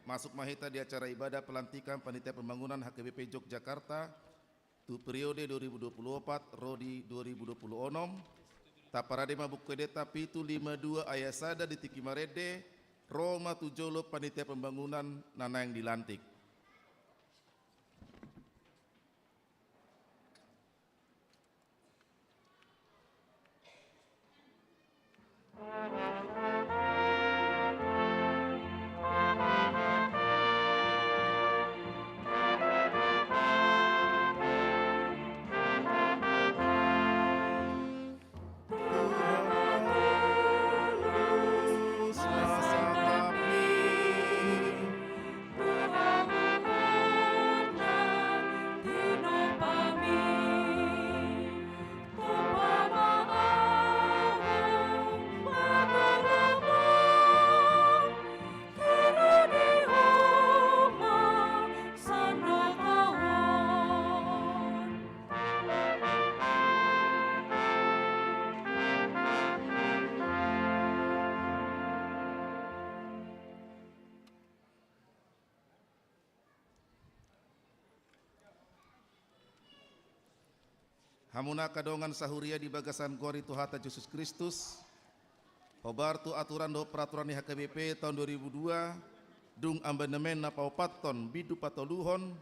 masuk mahita di acara ibadah pelantikan Panitia Pembangunan HKBP Yogyakarta tu periode 2024 Rodi 2026 taparade mabuk kedeta pitu 52 ayasada di Tiki Marede Roma Tujolo Panitia Pembangunan nana yang dilantik. Hamuna kadongan sahuria di bagasan gori Tuhata Yesus Kristus. Hobar tu aturan do peraturan di HKBP tahun 2002. Dung amendement na paupaton bidu patoluhon.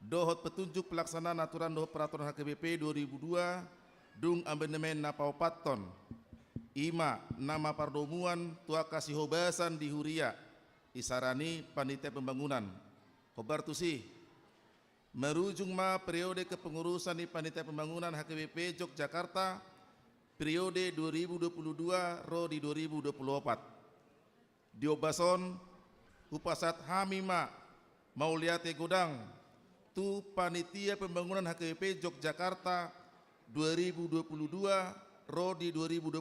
Dohot petunjuk pelaksanaan aturan do peraturan HKBP 2002. Dung amendement na paupaton. Ima nama pardomuan tua kasih hobasan di huria. Isarani Panitia Pembangunan. Hobar tu si. Merujung ma periode kepengurusan di Panitia Pembangunan HKBP Yogyakarta periode 2022 Rodi 2024. Diobason upasat Hamima Mauliate Godang tu Panitia Pembangunan HKBP Yogyakarta 2022 Rodi 2024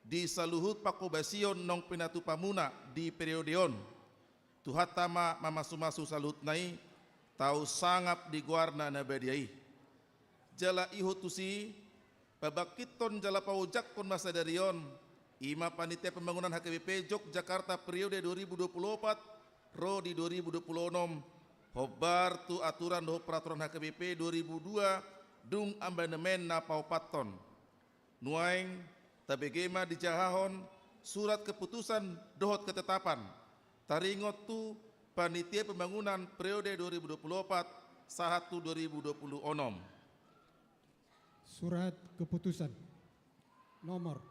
di saluhut pakobasion nong pinatu pamuna di periodeon tuhatama mamasu-masu saluhut nai tahu sangap di guarna nabadiai jala ihutusi pabakiton jala paujak kon masa darion ima Panitia Pembangunan HKBP Yogyakarta periode 2024 Rodi 2026 hobar tu aturan do peraturan HKBP 2002 dung amendement na paupaton nuaing tabegema dijahahon surat keputusan dohot ketetapan taringot tu Panitia Pembangunan periode 2024 1 2026. Surat keputusan nomor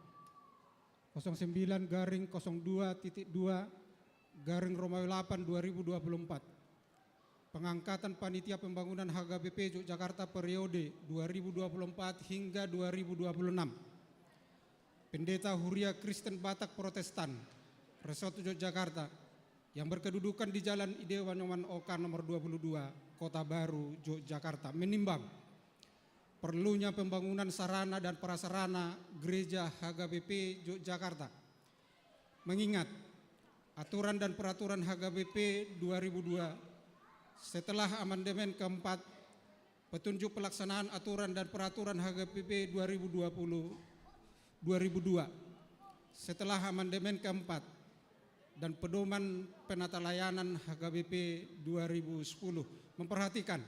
09-02.2/Romawi 8 2024. Pengangkatan Panitia Pembangunan HKBP Yogyakarta periode 2024 hingga 2026. Pendeta Huria Kristen Batak Protestan, Resort Yogyakarta, yang berkedudukan di Jalan Ide Wanyoman Oka nomor 22, Kota Baru, Yogyakarta, menimbang perlunya pembangunan sarana dan prasarana Gereja HKBP Yogyakarta. Mengingat aturan dan peraturan HKBP 2002 setelah amandemen keempat, petunjuk pelaksanaan aturan dan peraturan HKBP 2002 setelah amandemen keempat, dan pedoman penata layanan HKBP 2010 memperhatikan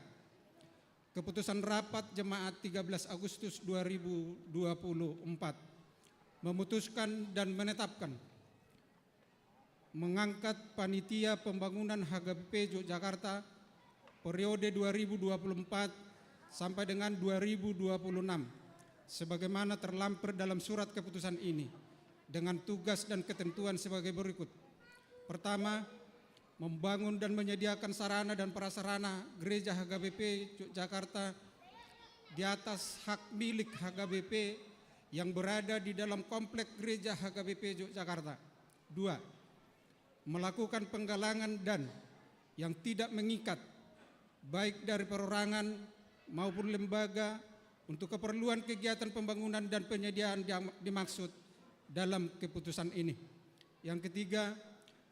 keputusan rapat jemaat 13 Agustus 2024 memutuskan dan menetapkan mengangkat Panitia Pembangunan HKBP Yogyakarta periode 2024 sampai dengan 2026 sebagaimana terlampir dalam surat keputusan ini dengan tugas dan ketentuan sebagai berikut. Pertama, membangun dan menyediakan sarana dan prasarana Gereja HKBP Yogyakarta di atas hak milik HKBP yang berada di dalam komplek Gereja HKBP Yogyakarta. 2. Melakukan penggalangan dan yang tidak mengikat baik dari perorangan maupun lembaga untuk keperluan kegiatan pembangunan dan penyediaan yang dimaksud dalam keputusan ini. Yang ketiga,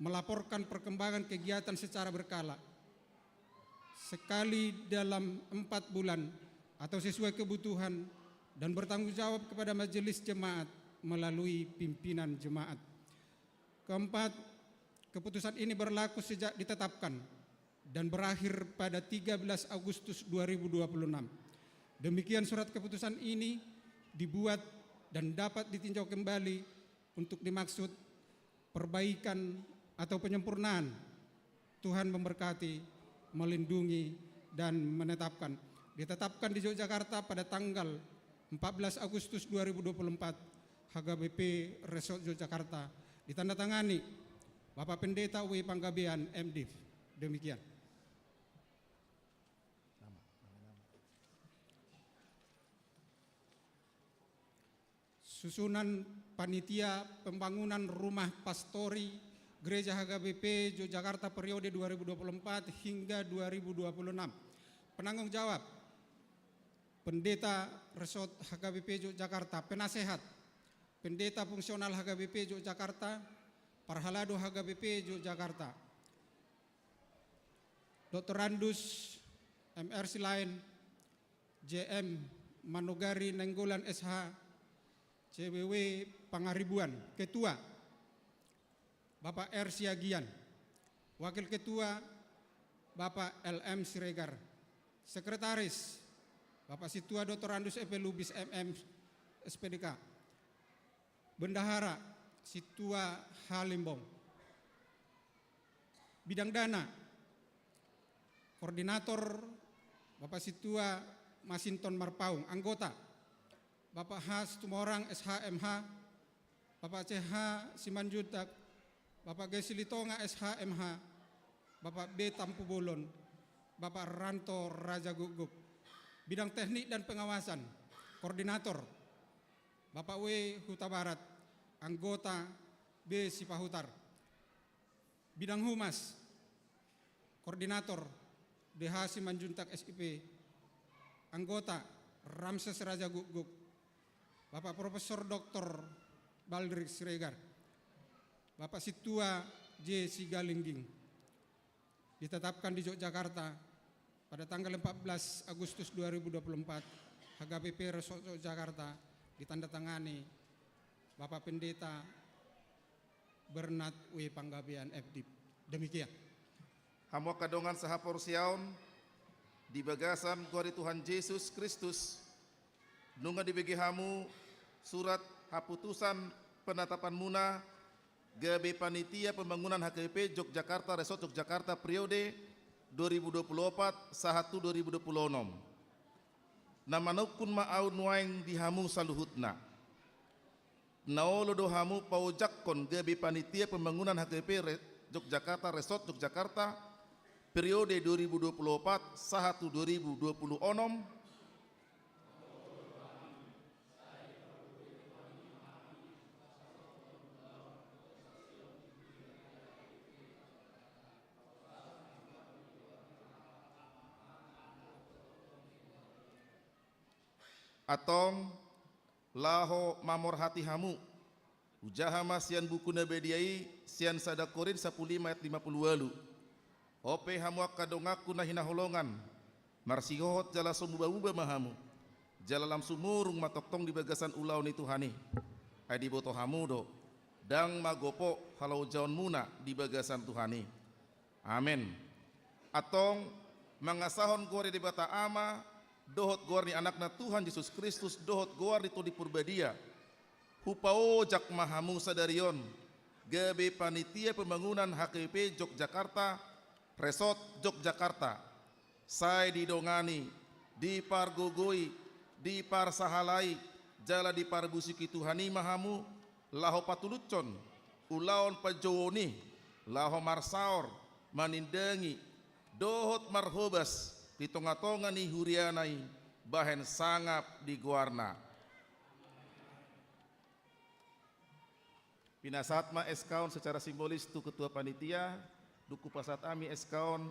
melaporkan perkembangan kegiatan secara berkala sekali dalam 4 bulan atau sesuai kebutuhan dan bertanggung jawab kepada majelis jemaat melalui pimpinan jemaat. Keempat, Keputusan ini berlaku sejak ditetapkan dan berakhir pada 13 Agustus 2026. Demikian surat keputusan ini dibuat dan dapat ditinjau kembali untuk dimaksud perbaikan atau penyempurnaan. Tuhan memberkati, melindungi, dan menetapkan. Ditetapkan di Yogyakarta pada tanggal 14 Agustus 2024, HKBP Resort Yogyakarta, ditandatangani Bapak Pendeta W. Panggabean, MDiv. Demikian. Susunan panitia pembangunan rumah pastori Gereja HKBP Yogyakarta periode 2024 hingga 2026. Penanggung jawab Pendeta Resort HKBP Yogyakarta, penasehat Pendeta Fungsional HKBP Yogyakarta, Parhalado HKBP Yogyakarta, Dr. Randus MR Silain, JM Manugari Nenggolan SH, CWW Pangaribuan. Ketua Bapak R. Siagian, Wakil Ketua Bapak LM Siregar, Sekretaris Bapak Situa Dr. Randus EP Lubis MM SPDK, Bendahara Situa Halimbong. Bidang dana Koordinator Bapak Situa Masinton Marpaung. Anggota Bapak Has Tumorang SHMH, Bapak CH Simanjuntak, Bapak Gesili Tonga SHMH, Bapak B Tampu Bolon, Bapak Ranto Raja Guguk. Bidang teknik dan pengawasan Koordinator Bapak W Huta Barat, Anggota B Sipahutar. Bidang Humas Koordinator DH Simanjuntak SIP, Anggota Ramses Raja Guguk, Bapak Profesor Dr. Baldrik Siregar, Bapak Situa J. Sigalingging. Ditetapkan di Yogyakarta pada tanggal 14 Agustus 2024, HKBP Resort Yogyakarta, ditandatangani Bapak Pendeta Bernard W. Panggabean FDIP. Demikian. Hamo kadongan sahapor siaon di bagasan kuari Tuhan Yesus Kristus nunga di bagi hamu surat haputusan penetapan muna GB Panitia Pembangunan HKBP Yogyakarta Resort Yogyakarta periode 2024 sahatu 2026. Nama nukun ma'aun waing di hamu saluhutna. Naolo do hamu paujakkon GB Panitia Pembangunan HKBP Yogyakarta Resort Yogyakarta periode 2024 sahatu 2026 atong laho mamor hati hamu ujahama sian buku nabediai sian sadakorin 15 ayat 58 ope hamu akadongaku nahina holongan marsihohot jala somuba-muba mahamu jala lam sumurung matoktong di bagasan ulau ni Tuhani adi boto hamu do dang magopo halau jaon muna di bagasan Tuhani. Amin. Atong mangasahon gore di bata ama dohot gor ni anakna Tuhan Yesus Kristus dohot gor itu di Purbadia hupao jak mahamu sadarion GB Panitia Pembangunan HKBP Yogyakarta Resort Yogyakarta sai didongani di pargogoi di parsahalai jala di parbusiki Tuhani mahamu laho patulucon ulaon pajowoni laho marsaor manindengi dohot marhobas pitonga-tonga ni hurianai bahen sangap di guarna. Pinasatma eskaun secara simbolis tu ketua panitia duku pasat ami eskaun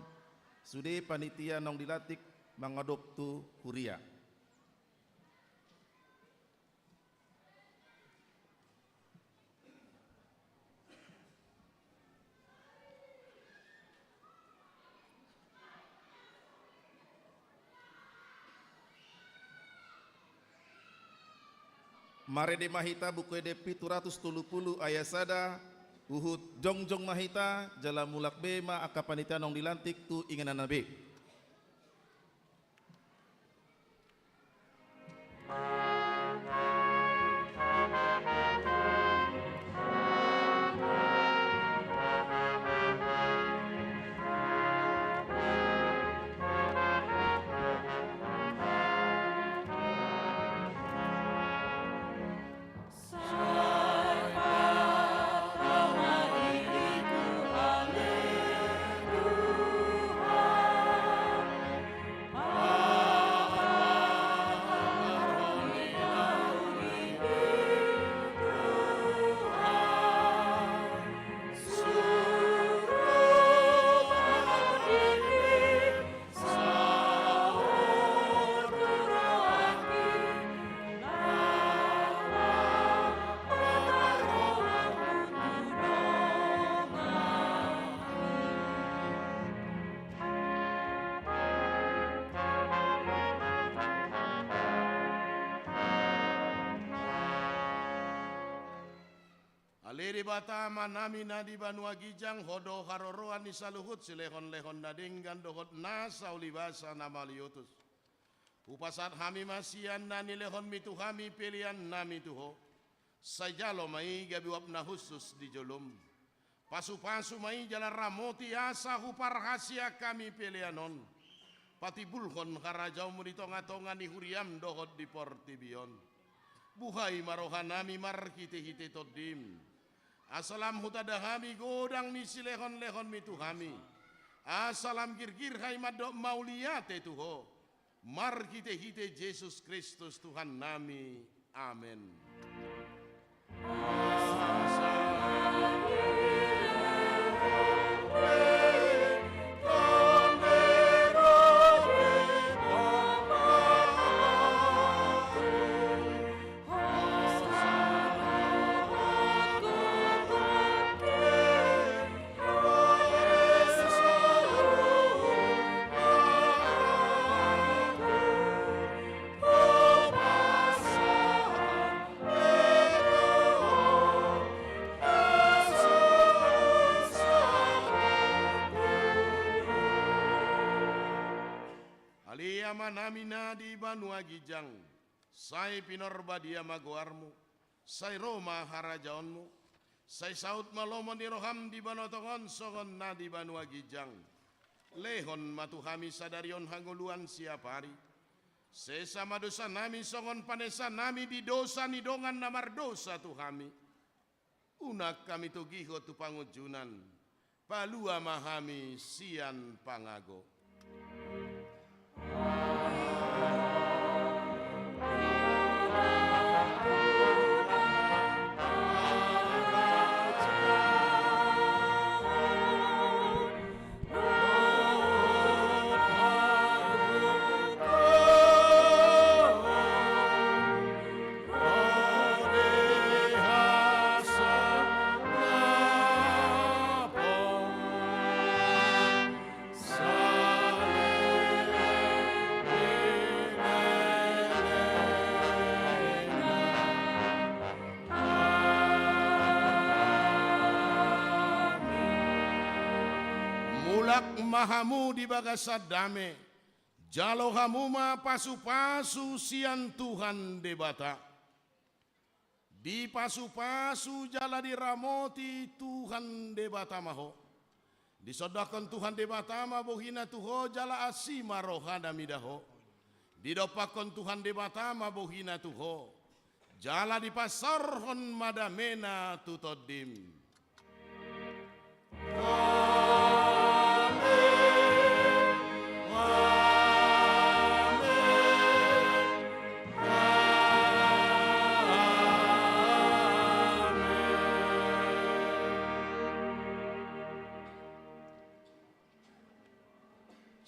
sude panitia nong dilatik mengadop tu huria. Mare de mahita buku de 730 ayat sada Uhud jongjong mahita jala mulak bema akapanita nong dilantik tu inganan nabe. Aliri batama nami nadi banua gijang hodo haroroan ni saluhut silehon-lehon nading gandohot nasa ulibasa nama liutus. Upasat hami masian nani lehon mitu hami pilihan nami tuho. Sajalo mai gabiwap na khusus di jolum. Pasu-pasu mai jalan ramoti asa hupar hasia kami pilihanon. Pati bulhon karajau mu di tonga-tonga ni huriam dohot di portibion. Buhai marohan nami markite-hite todim. Asalam hutada hami godang ni silehon-lehon mitu hami. Asalam girgir hai madok mauliyate tuho. Markite-hite Yesus Kristus Tuhan nami. Amin. Nami nadi banua gijang, sai pinorba dia magoarmu, sai Roma harajaonmu, sai saut malomon di roham di banotongon songon nadi banua gijang, lehon matu hami sadarion hanguluan siapari, sesama dosa nami songon panesa nami di dosa ni dongan namar dosa tu hami, unak kami tu giho tu pangujunan, palua mahami sian pangago. Mahamu di bagasadame, jalo hamuma pasu-pasu sian Tuhan debata. Di pasu-pasu jala di ramoti Tuhan debata maho. Disodakan Tuhan debata ma bohina tuho jala asima rohana midaho. Didopakon Tuhan debata ma bohina tuho. Jala di pasarhon madamena tutodim.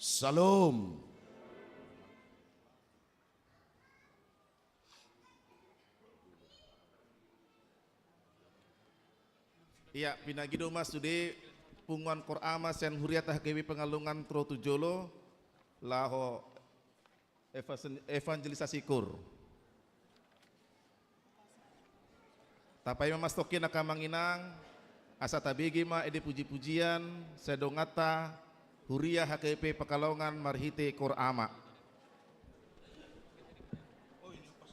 Salam. Iya, pinagido mas today punguan Korama sen huriatah kewi pengalungan trotu jolo laho evangelisasi kur. Tapai mamastokin nakamanginang asa tabigi ma ede puji-pujian sedongata huria HKP Pekalongan marhite Korama.